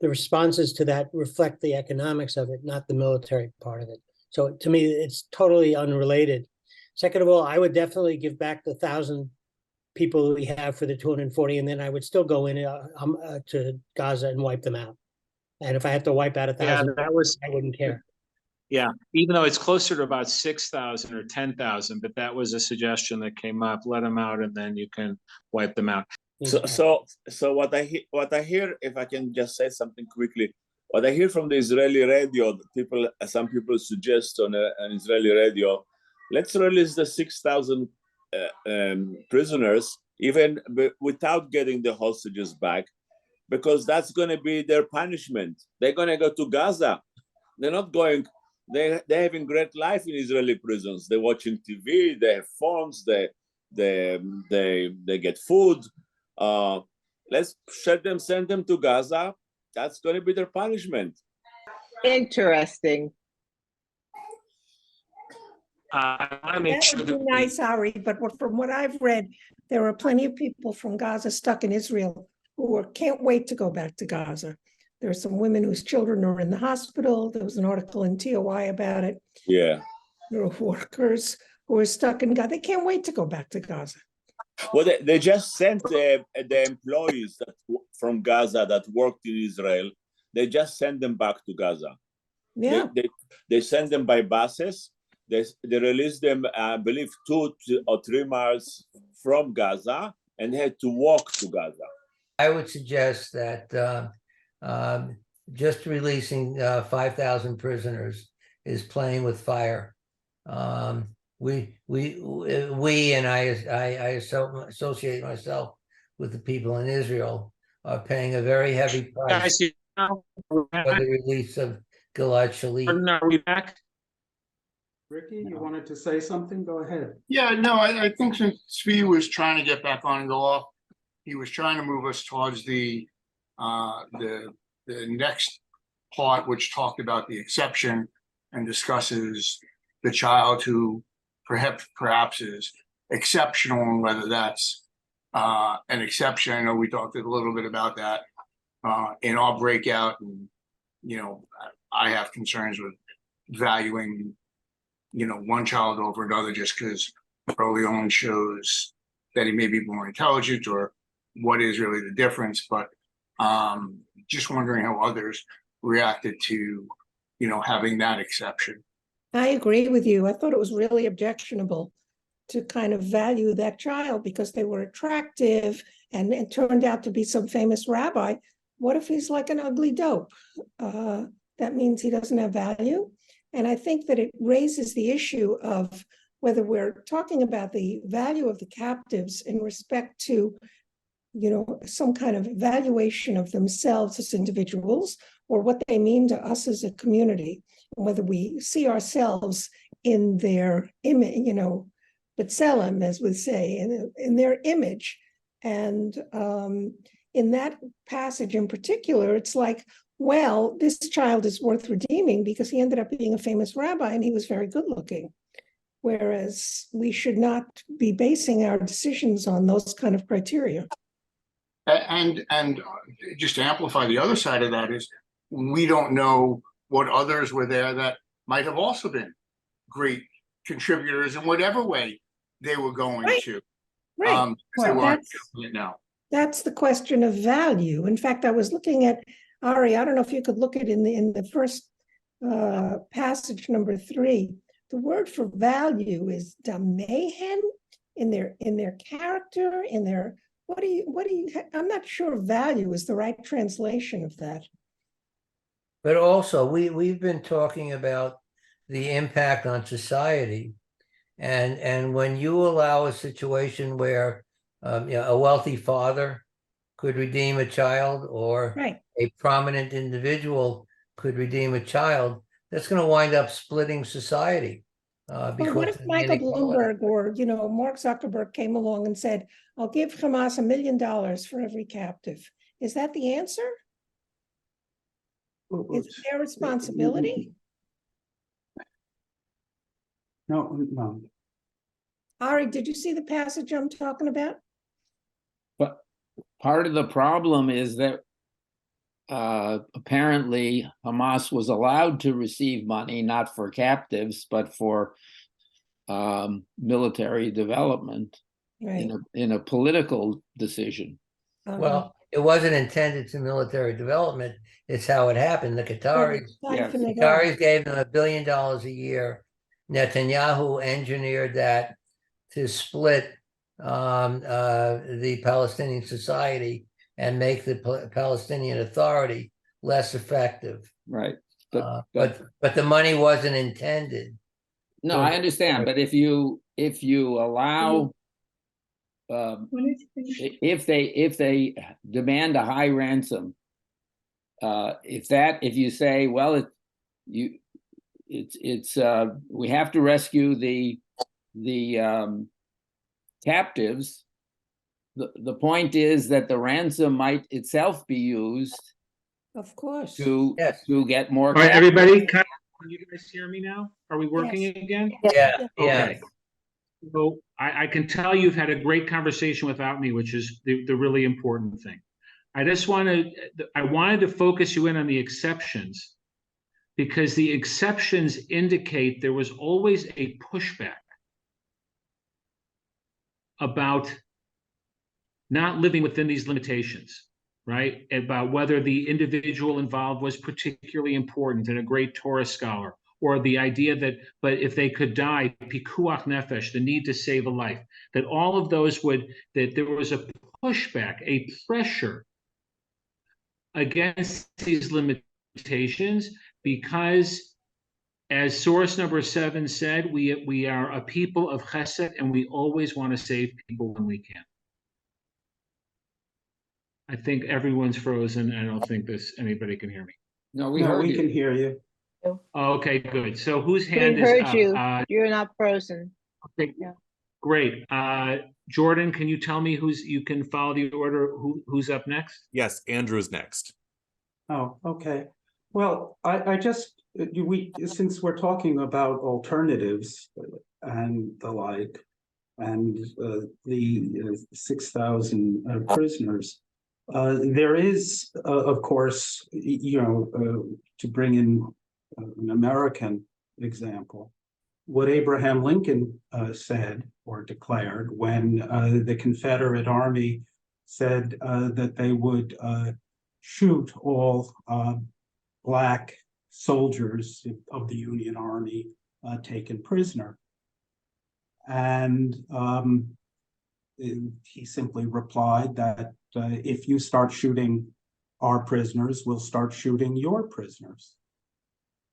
responses to that reflect the economics of it, not the military part of it. So to me, it's totally unrelated. Second of all, I would definitely give back the 1,000 people we have for the 240, and then I would still go in to Gaza and wipe them out. And if I had to wipe out 1,000, that was, I wouldn't care. yeah, even though it's closer to about 6,000 or 10,000, but that was a suggestion that came up. Let them out, and then you can wipe them out. So what I hear, if I can just say something quickly, what I hear from the Israeli radio, some people suggest on an Israeli radio, let's release the 6,000 prisoners, even without getting the hostages back, because that's going to be their punishment. They're going to go to Gaza. They're not going. They're having great life in Israeli prisons. They're watching TV. They have phones. They get food. Let's send them to Gaza. That's going to be their punishment. Interesting. I want to make That sure would be that nice, Ari, but from what I've read, there are plenty of people from Gaza stuck in Israel who can't wait to go back to Gaza. There are some women whose children are in the hospital. There was an article in TOI about it. Yeah. There are workers who are stuck in Gaza. They can't wait to go back to Gaza. Well, they just sent the employees from Gaza that worked in Israel. They just sent them back to Gaza. Yeah. They send them by buses. They released them, I believe, 2 or 3 miles from Gaza, and they had to walk to Gaza. I would suggest that just releasing 5,000 prisoners is playing with fire. We and I associate myself with the people in Israel are paying a very heavy price for the release of Gilad Shalit. Are we back? Ricky, you wanted to say something? Go ahead. Yeah, no, I think since Zvi was trying to get back on and go off, he was trying to move us towards the next part, which talked about the exception and discusses the child who perhaps is exceptional, and whether that's an exception. I know we talked a little bit about that in our breakout, and I have concerns with valuing one child over another just because early on shows that he may be more intelligent, or what is really the difference. But just wondering how others reacted to having that exception. I agree with you. I thought it was really objectionable to kind of value that child because they were attractive and it turned out to be some famous rabbi. What if he's like an ugly dope? That means he doesn't have value. And I think that it raises the issue of whether we're talking about the value of the captives in respect to, some kind of evaluation of themselves as individuals, or what they mean to us as a community, and whether we see ourselves in their image, B'Tselem, as we say, in their image. And in that passage in particular, it's like, well, this child is worth redeeming because he ended up being a famous rabbi and he was very good looking. Whereas we should not be basing our decisions on those kind of criteria. And just to amplify the other side of that is, we don't know what others were there that might have also been great contributors in whatever way they were going to. Right. That's the question of value. In fact, I was looking at, Ari, I don't know if you could look at in the first passage number 3. The word for value is damehen in their character, in their what do you I'm not sure value is the right translation of that. But also we've been talking about the impact on society, and when you allow a situation where a wealthy father could redeem a child, or a prominent individual could redeem a child, that's going to wind up splitting society. Because what if Michael Bloomberg or Mark Zuckerberg came along and said, "I'll give Hamas $1 million for every captive"? Is that the answer? Is it their responsibility? No. Ari, did you see the passage I'm talking about? But part of the problem is that apparently Hamas was allowed to receive money, not for captives, but for military development Right. in a political decision. Well, it wasn't intended to military development. It's how it happened. The Siphon it off. Qataris gave them $1 billion a year. Netanyahu engineered that to split the Palestinian society and make the Palestinian Authority less effective. Right. But the money wasn't intended. No, I understand, but if you allow, if they demand a high ransom, if you say, well, we have to rescue the captives. The point is that the ransom might itself be used, Of course. to get more. All right, everybody, can you guys hear me now? Are we working Yes. again? Yeah. Okay. So I can tell you've had a great conversation without me, which is the really important thing. I wanted to focus you in on the exceptions, because the exceptions indicate there was always a pushback about not living within these limitations, right? About whether the individual involved was particularly important and a great Torah scholar, or the idea that, but if they could die, pikuach nefesh, the need to save a life, that all of those that there was a pushback, a pressure against these limitations, because as source number 7 said, we are a people of chesed, and we always want to save people when we can. I think everyone's frozen. I don't think anybody can hear me. No, we heard you. can hear you. Okay, good. So whose We hand is heard up? you. You're not frozen. Okay, Yeah. great. Jordan, can you tell me you can follow the order, who's up next? Yes, Andrew's next. Oh, okay. Well, I just, since we're talking about alternatives and the like, and the 6,000 prisoners, there is, of course, to bring in an American example, what Abraham Lincoln said or declared when the Confederate Army said that they would shoot all Black soldiers of the Union Army taken prisoner. And he simply replied that if you start shooting our prisoners, we'll start shooting your prisoners.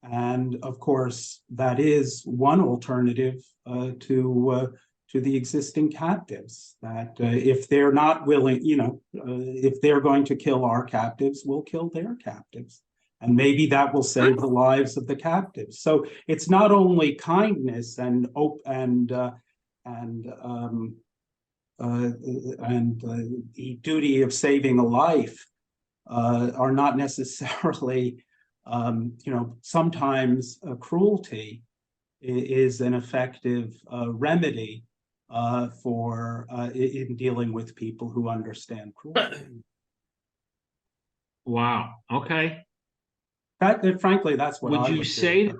And of course, that is one alternative to the existing captives, that if they're not willing, if they're going to kill our captives, we'll kill their captives. And maybe that will save the lives of the captives. So it's not only kindness and the duty of saving a life are not necessarily, sometimes cruelty is an effective remedy for in dealing with people who understand cruelty. Wow. Okay. Frankly, that's what I would say do.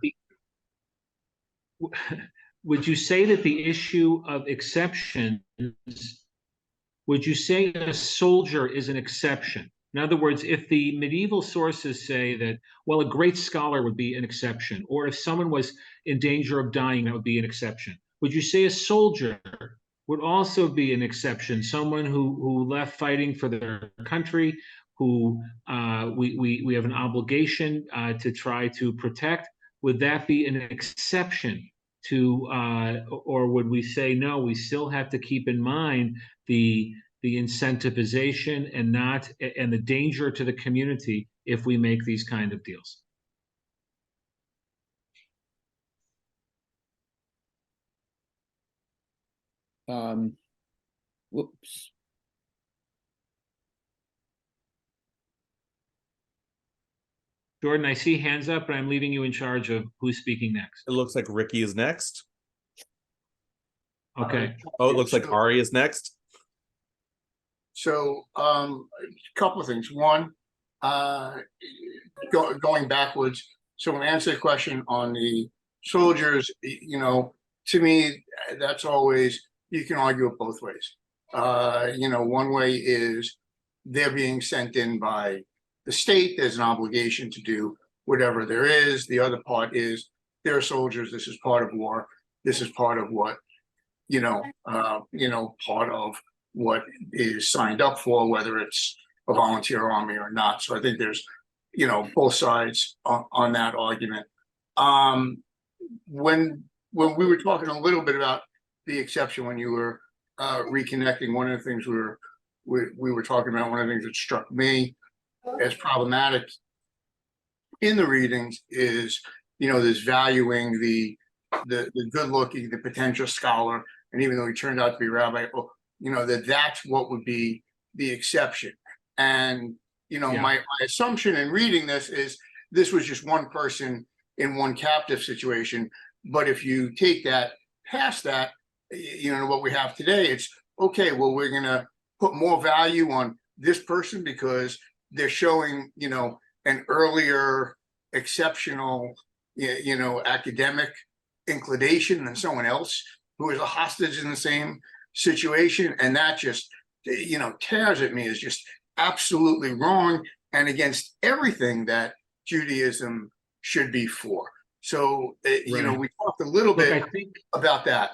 Would you say that the issue of exceptions, would you say a soldier is an exception? In other words, if the medieval sources say that, well, a great scholar would be an exception, or if someone was in danger of dying, that would be an exception. Would you say a soldier would also be an exception? Someone who left fighting for their country, who we have an obligation to try to protect. Would that be an exception to, or would we say, no, we still have to keep in mind the incentivization and the danger to the community if we make these kind of deals? Whoops. Jordan, I see hands up, but I'm leaving you in charge of who's speaking next. It looks like Ricky is next. Okay. Oh, it looks like Ari is next. So, a couple of things. One, going backwards. So when I answer the question on the soldiers, to me, that's always, you can argue it both ways. One way is they're being sent in by the state. There's an obligation to do whatever there is. The other part is they're soldiers. This is part of war. This is part of what, part of what is signed up for, whether it's a volunteer army or not. So I think there's, both sides on that argument. When we were talking a little bit about the exception, when you were reconnecting, one of the things we were talking about, one of the things that struck me as problematic in the readings is, this valuing the good looking, the potential scholar, and even though he turned out to be a rabbi, that's what would be the exception. And my assumption in reading this is this was just one person in one captive situation. But if you take that past that, what we have today, it's okay, well, we're going to put more value on this person because they're showing, an earlier exceptional, academic inclination than someone else who is a hostage in the same situation. And that just, tears at me, is just absolutely wrong and against everything that Judaism should be for. So, we talked a little bit about that.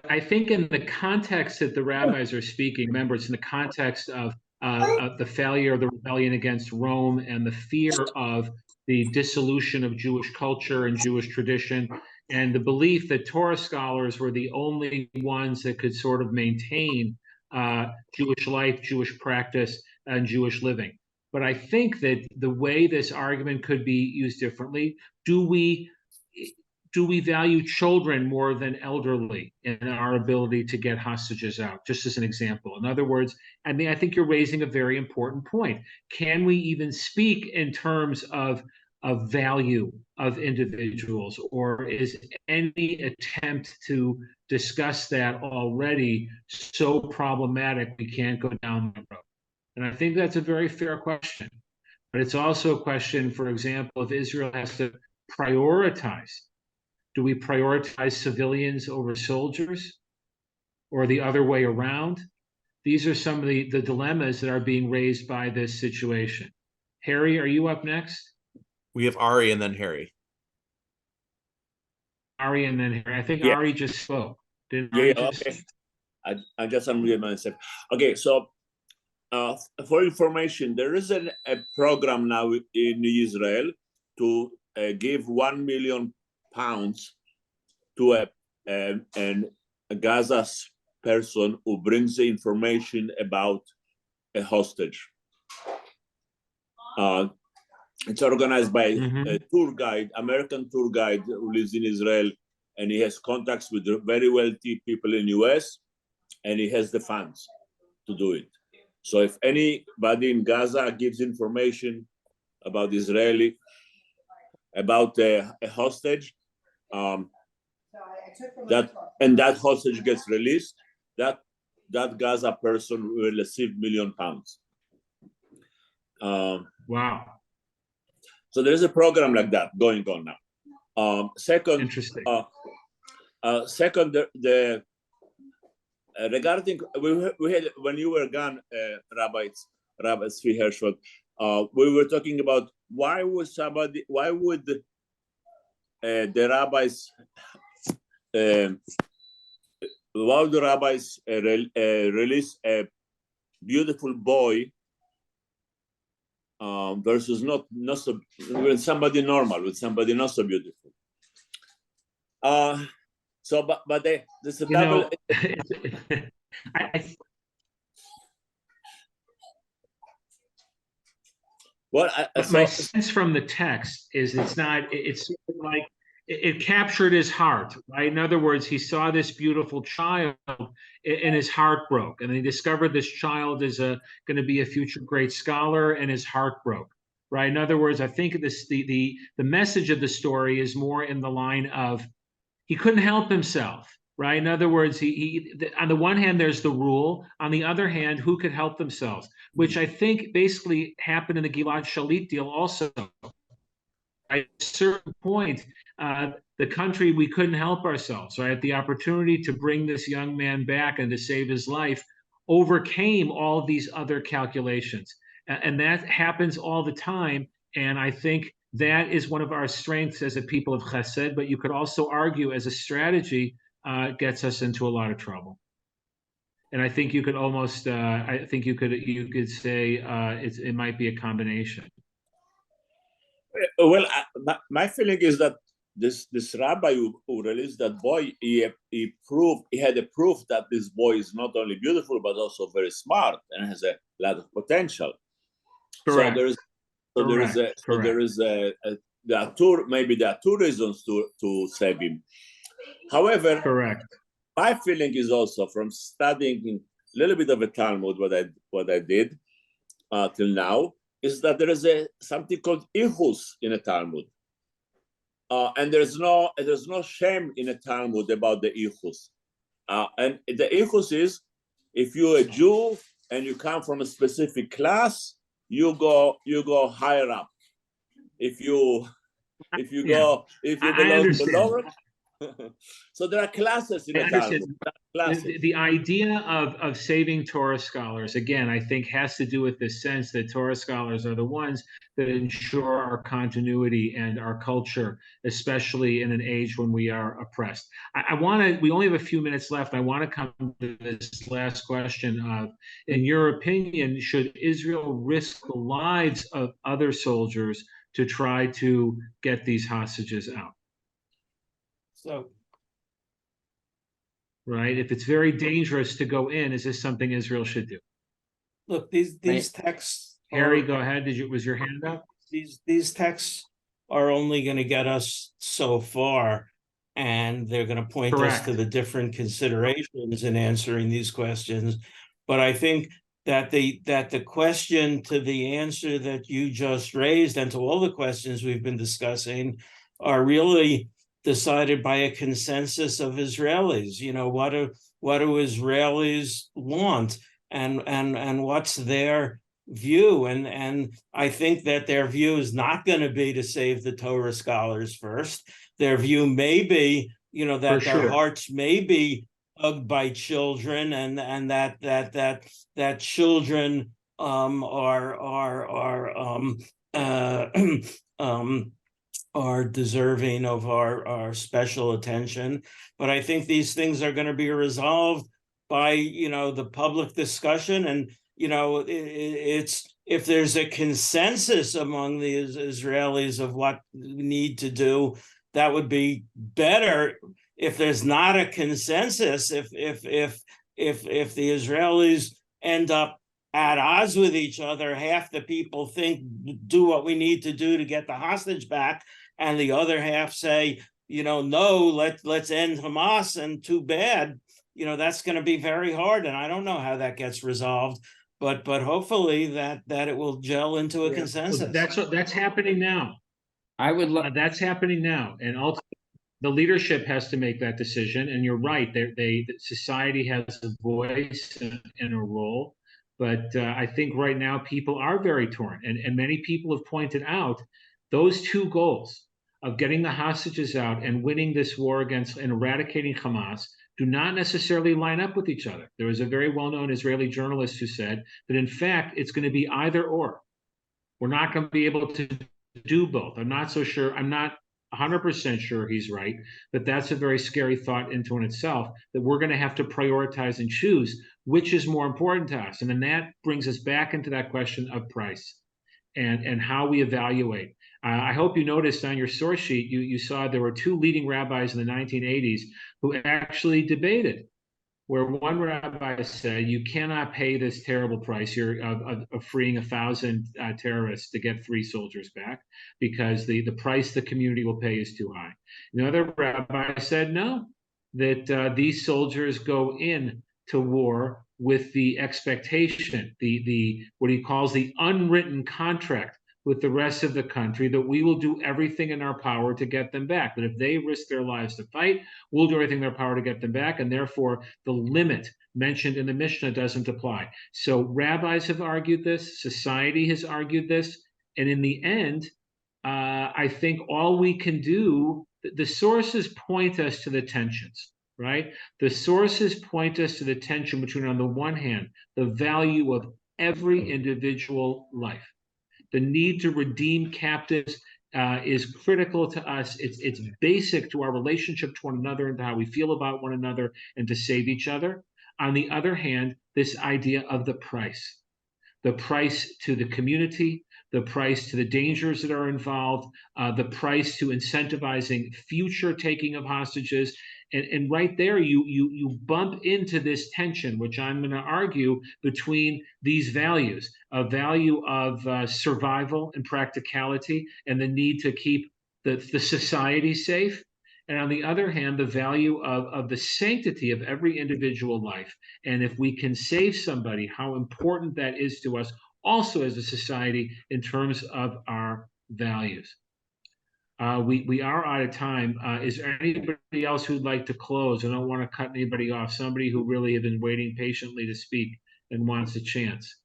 I think in the context that the rabbis are speaking, remember, it's in the context of the failure of the rebellion against Rome and the fear of the dissolution of Jewish culture and Jewish tradition, and the belief that Torah scholars were the only ones that could sort of maintain Jewish life, Jewish practice, and Jewish living. But I think that the way this argument could be used differently, do we value children more than elderly in our ability to get hostages out, just as an example? In other words, I think you're raising a very important point. Can we even speak in terms of value of individuals, or is any attempt to discuss that already so problematic we can't go down the road? And I think that's a very fair question. But it's also a question, for example, if Israel has to prioritize, do we prioritize civilians over soldiers, or the other way around? These are some of the dilemmas that are being raised by this situation. Harry, are you up next? We have Ari and then Harry. Ari and then Harry. I think Yeah. Ari just spoke. Didn't Yeah, Ari just? okay. I just unmuted myself. Okay, so for information, there is a program now in Israel to give 1 million pounds to a Gaza person who brings the information about a hostage. It's organized by a tour guide, American tour guide who lives in Israel, and he has contacts with very wealthy people in US, and he has the funds to do it. So if anybody in Gaza gives information about about a hostage, that hostage gets released, that Gaza person will receive £1 million. Wow. So there is a program like that going on now. Second, interesting. Second, regarding we had when you were gone, Rabbi Tzvi Hershfeld, we were talking about why would the rabbis release a beautiful boy versus not so, with somebody normal, with somebody not so beautiful. So, but there's a double. My sense from the text is it's like it captured his heart, right? In other words, he saw this beautiful child and his heart broke, and he discovered this child is going to be a future great scholar, and his heart broke, right? In other words, I think the message of the story is more in the line of he couldn't help himself. right? In other words, on the one hand, there's the rule. On the other hand, who could help themselves, which I think basically happened in the Gilad Shalit deal also. At a certain point, the country, we couldn't help ourselves, right? The opportunity to bring this young man back and to save his life overcame all of these other calculations. And that happens all the time. And I think that is one of our strengths as a people of chesed, but you could also argue as a strategy gets us into a lot of trouble. And I think you could almost, I think you could say it might be a combination. Well, my feeling is that this rabbi who released that boy, he had a proof that this boy is not only beautiful but also very smart and has a lot of potential. Correct. So there are two reasons to save him. However, correct. My feeling is also from studying a little bit of a Talmud, what I did till now, is that there is something called ichus in a Talmud, and there's no shame in a Talmud about the ichus, and the ichus is if you're a Jew and you come from a specific class, you go higher up. If you belong to lower. So there are classes in the Talmud. The idea of saving Torah scholars, again, I think has to do with this sense that Torah scholars are the ones that ensure our continuity and our culture, especially in an age when we are oppressed. We only have a few minutes left. I want to come to this last question of, in your opinion, should Israel risk the lives of other soldiers to try to get these hostages out? So, right, if it's very dangerous to go in, is this something Israel should do? look, these texts. Harry, go ahead. Was your hand up? These texts are only going to get us so far, and they're going to point Correct. us to the different considerations in answering these questions. But I think that the question to the answer that you just raised and to all the questions we've been discussing are really decided by a consensus of Israelis. You know, what do Israelis want, and what's their view? And I think that their view is not going to be to save the Torah scholars first. Their view may be, you know, that their hearts may be hugged by children, and that children are deserving of our special attention. But I think these things are going to be resolved by, you know, the public discussion. And, you know, it's if there's a consensus among the Israelis of what we need to do, that would be better. If there's not a consensus, if the Israelis end up at odds with each other, half the people think do what we need to do to get the hostage back, and the other half say, you know, no, let's end Hamas, and too bad. You know, that's going to be very hard, and I don't know how that gets resolved, but hopefully that it will gel into a consensus. That's happening now. That's happening now, and ultimately the leadership has to make that decision. And you're right, society has a voice and a role. But I think right now people are very torn, and many people have pointed out those two goals of getting the hostages out and winning this war against and eradicating Hamas do not necessarily line up with each other. There was a very well-known Israeli journalist who said that, in fact, it's going to be either or. We're not going to be able to do both. I'm not so sure. I'm not 100% sure he's right, but that's a very scary thought into itself, that we're going to have to prioritize and choose which is more important to us. And then that brings us back into that question of price and how we evaluate. I hope you noticed on your source sheet, you saw there were two leading rabbis in the 1980s who actually debated, where one rabbi said, you cannot pay this terrible price of freeing 1,000 terrorists to get 3 soldiers back, because the price the community will pay is too high. And the other rabbi said, no, that these soldiers go in to war with the expectation, the what he calls the unwritten contract with the rest of the country that we will do everything in our power to get them back. That if they risk their lives to fight, we'll do everything in our power to get them back, and therefore the limit mentioned in the Mishnah doesn't apply. So rabbis have argued this, society has argued this, and in the end, I think all we can do, the sources point us to the tensions, right? The sources point us to the tension between, on the one hand, the value of every individual life. The need to redeem captives is critical to us. It's basic to our relationship to one another and to how we feel about one another and to save each other. On the other hand, this idea of the price to the community, the price to the dangers that are involved, the price to incentivizing future taking of hostages. And right there, you bump into this tension, which I'm going to argue between these values, a value of survival and practicality and the need to keep the society safe. And on the other hand, the value of the sanctity of every individual life. And if we can save somebody, how important that is to us also as a society in terms of our values. We are out of time. Is there anybody else who'd like to close? I don't want to cut anybody off. Somebody who really has been waiting patiently to speak and wants a chance.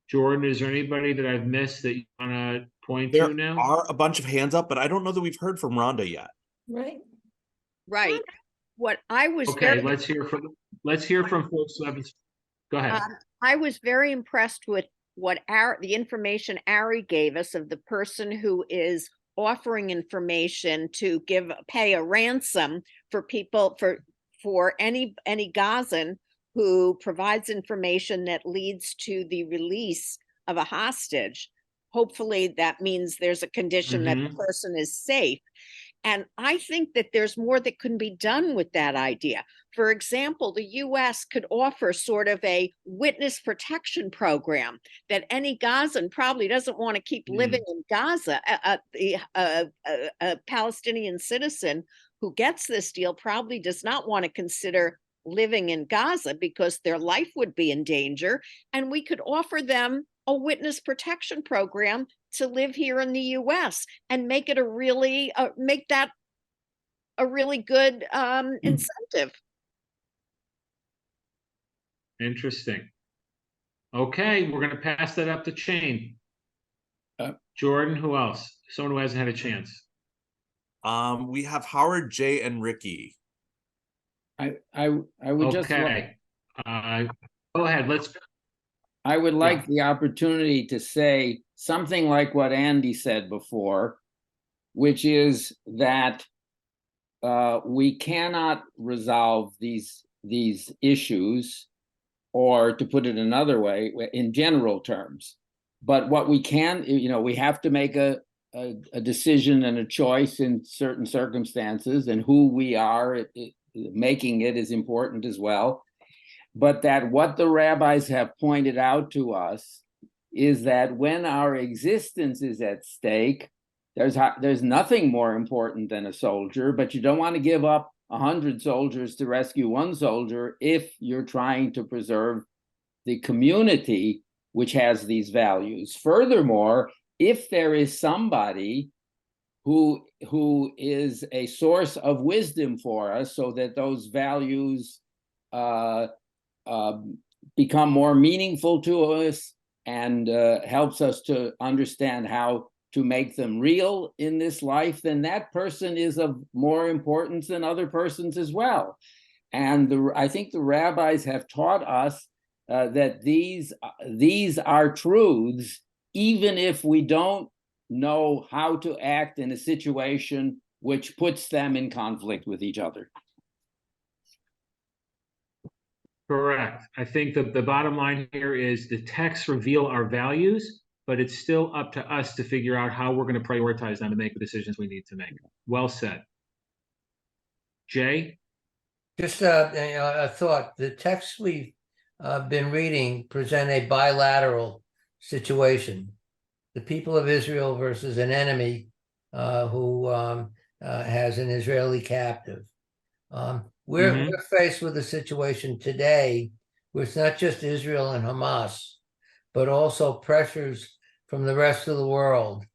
Jordan, is there anybody that I've missed that you want to point There to now? are a bunch of hands up, but I don't know that we've heard from Rhonda yet. Right. Right. What I was Okay, very, let's hear from folks. Go ahead. I was very impressed with what the information Ari gave us of the person who is offering information to pay a ransom for people for any Gazan who provides information that leads to the release of a hostage. Hopefully that means there's a condition that the person is safe. And I think that there's more that can be done with that idea. For example, the US could offer sort of a witness protection program that any Gazan probably doesn't want to keep living in Gaza. A Palestinian citizen who gets this deal probably does not want to consider living in Gaza because their life would be in danger. And we could offer them a witness protection program to live here in the US and make it make that a really good incentive. Interesting. Okay, we're going to pass that up the chain. Jordan, who else? Someone who hasn't had a chance. We have Howard, Jay, and Ricky. I would just Okay. Go ahead. I would like the opportunity to say something like what Andy said before, which is that we cannot resolve these issues, or to put it another way, in general terms. But what we can, we have to make a decision and a choice in certain circumstances, and who we are making it is important as well. But that what the rabbis have pointed out to us is that when our existence is at stake, there's nothing more important than a soldier, but you don't want to give up 100 soldiers to rescue one soldier if you're trying to preserve the community which has these values. Furthermore, if there is somebody who is a source of wisdom for us so that those values become more meaningful to us and helps us to understand how to make them real in this life, then that person is of more importance than other persons as well. And I think the rabbis have taught us that these are truths, even if we don't know how to act in a situation which puts them in conflict with each other. Correct. I think the bottom line here is the texts reveal our values, but it's still up to us to figure out how we're going to prioritize them to make the decisions we need to make. Well said. Jay? Just a thought. The texts we've been reading present a bilateral situation. The people of Israel versus an enemy who has an Israeli captive. We're faced with a situation today where it's not just Israel and Hamas, but also pressures from the rest of the world.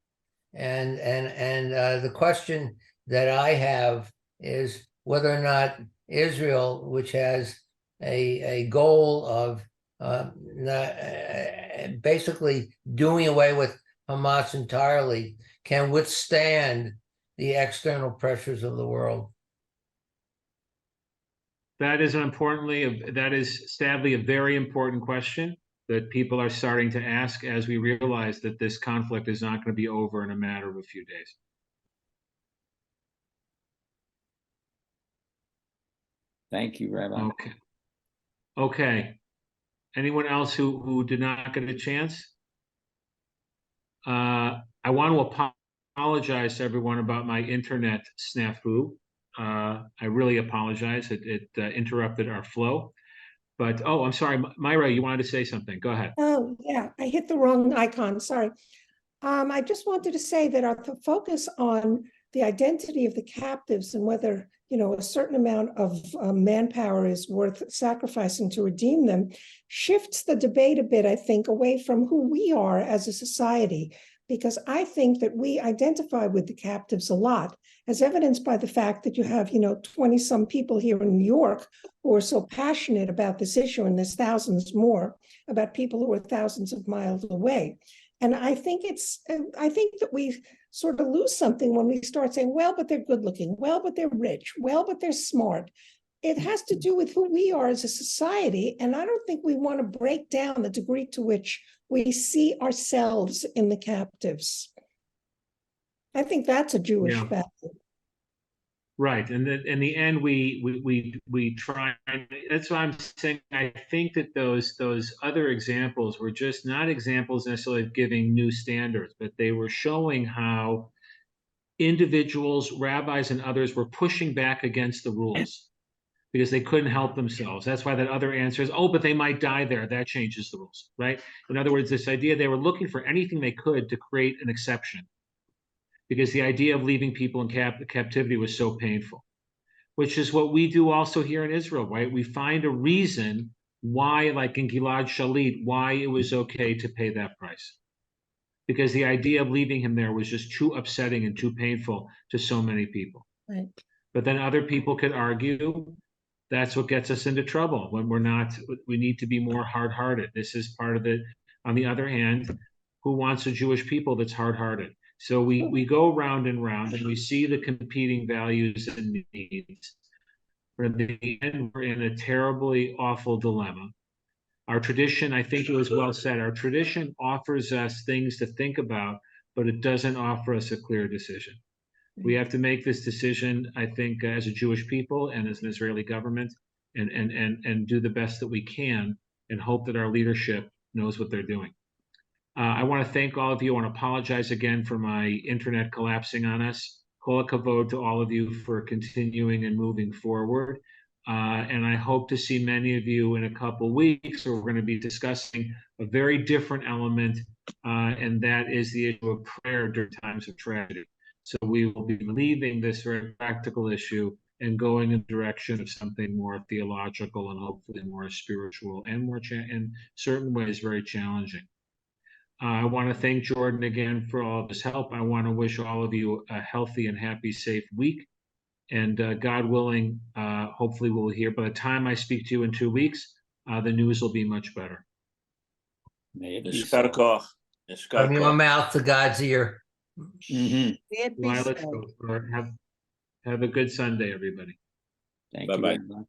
And the question that I have is whether or not Israel, which has a goal of basically doing away with Hamas entirely, can withstand the external pressures of the world. That is that is sadly a very important question that people are starting to ask as we realize that this conflict is not going to be over in a matter of a few days. Thank you, Rabbi. Okay. Okay. Anyone else who did not get a chance? I want to apologize to everyone about my internet snafu. I really apologize. It interrupted our flow. But, oh, I'm sorry, Myra, you wanted to say something. Go ahead. Oh, yeah, I hit the wrong icon, sorry. I just wanted to say that our focus on the identity of the captives and whether, you know, a certain amount of manpower is worth sacrificing to redeem them shifts the debate a bit, I think, away from who we are as a society, because I think that we identify with the captives a lot, as evidenced by the fact that you have, 20 some people here in New York who are so passionate about this issue, and there's thousands more about people who are thousands of miles away. And I think that we sort of lose something when we start saying, well, but they're good looking, well, but they're rich, well, but they're smart. It has to do with who we are as a society. And I don't think we want to break down the degree to which we see ourselves in the captives. I think that's a Jewish value. Right, and then in the end, we try. That's why I'm saying I think that those other examples were just not examples necessarily of giving new standards, but they were showing how individuals, rabbis, and others were pushing back against the rules because they couldn't help themselves. That's why that other answer is, oh, but they might die there. That changes the rules, right? In other words, this idea they were looking for anything they could to create an exception, because the idea of leaving people in captivity was so painful, which is what we do also here in Israel, right? We find a reason why, like in Gilad Shalit, why it was okay to pay that price. Because the idea of leaving him there was just too upsetting and too painful to so many people. Right. But then other people could argue that's what gets us into trouble when we need to be more hard-hearted. This is part of it. On the other hand, who wants a Jewish people that's hard-hearted? So we go round and round and we see the competing values and needs. But in the end, we're in a terribly awful dilemma. Our tradition, I think it was well said, our tradition offers us things to think about, but it doesn't offer us a clear decision. We have to make this decision, I think, as a Jewish people and as an Israeli government, and do the best that we can and hope that our leadership knows what they're doing. I want to thank all of you. I want to apologize again for my internet collapsing on us. Kol hakavod to all of you for continuing and moving forward. And I hope to see many of you in a couple weeks, where we're going to be discussing a very different element, and that is the issue of prayer during times of tragedy. So we will be leaving this very practical issue and going in the direction of something more theological and hopefully more spiritual and more, in certain ways, very challenging. I want to thank Jordan again for all of his help. I want to wish all of you a healthy and happy, safe week. And God willing, hopefully we'll hear by the time I speak to you in 2 weeks, the news will be much better. May it be Eshkar so. koch. Eshkar From your koch. mouth to God's ear. Mhm. Have a good Sunday, everybody. Thank Bye-bye. you, Rabbi.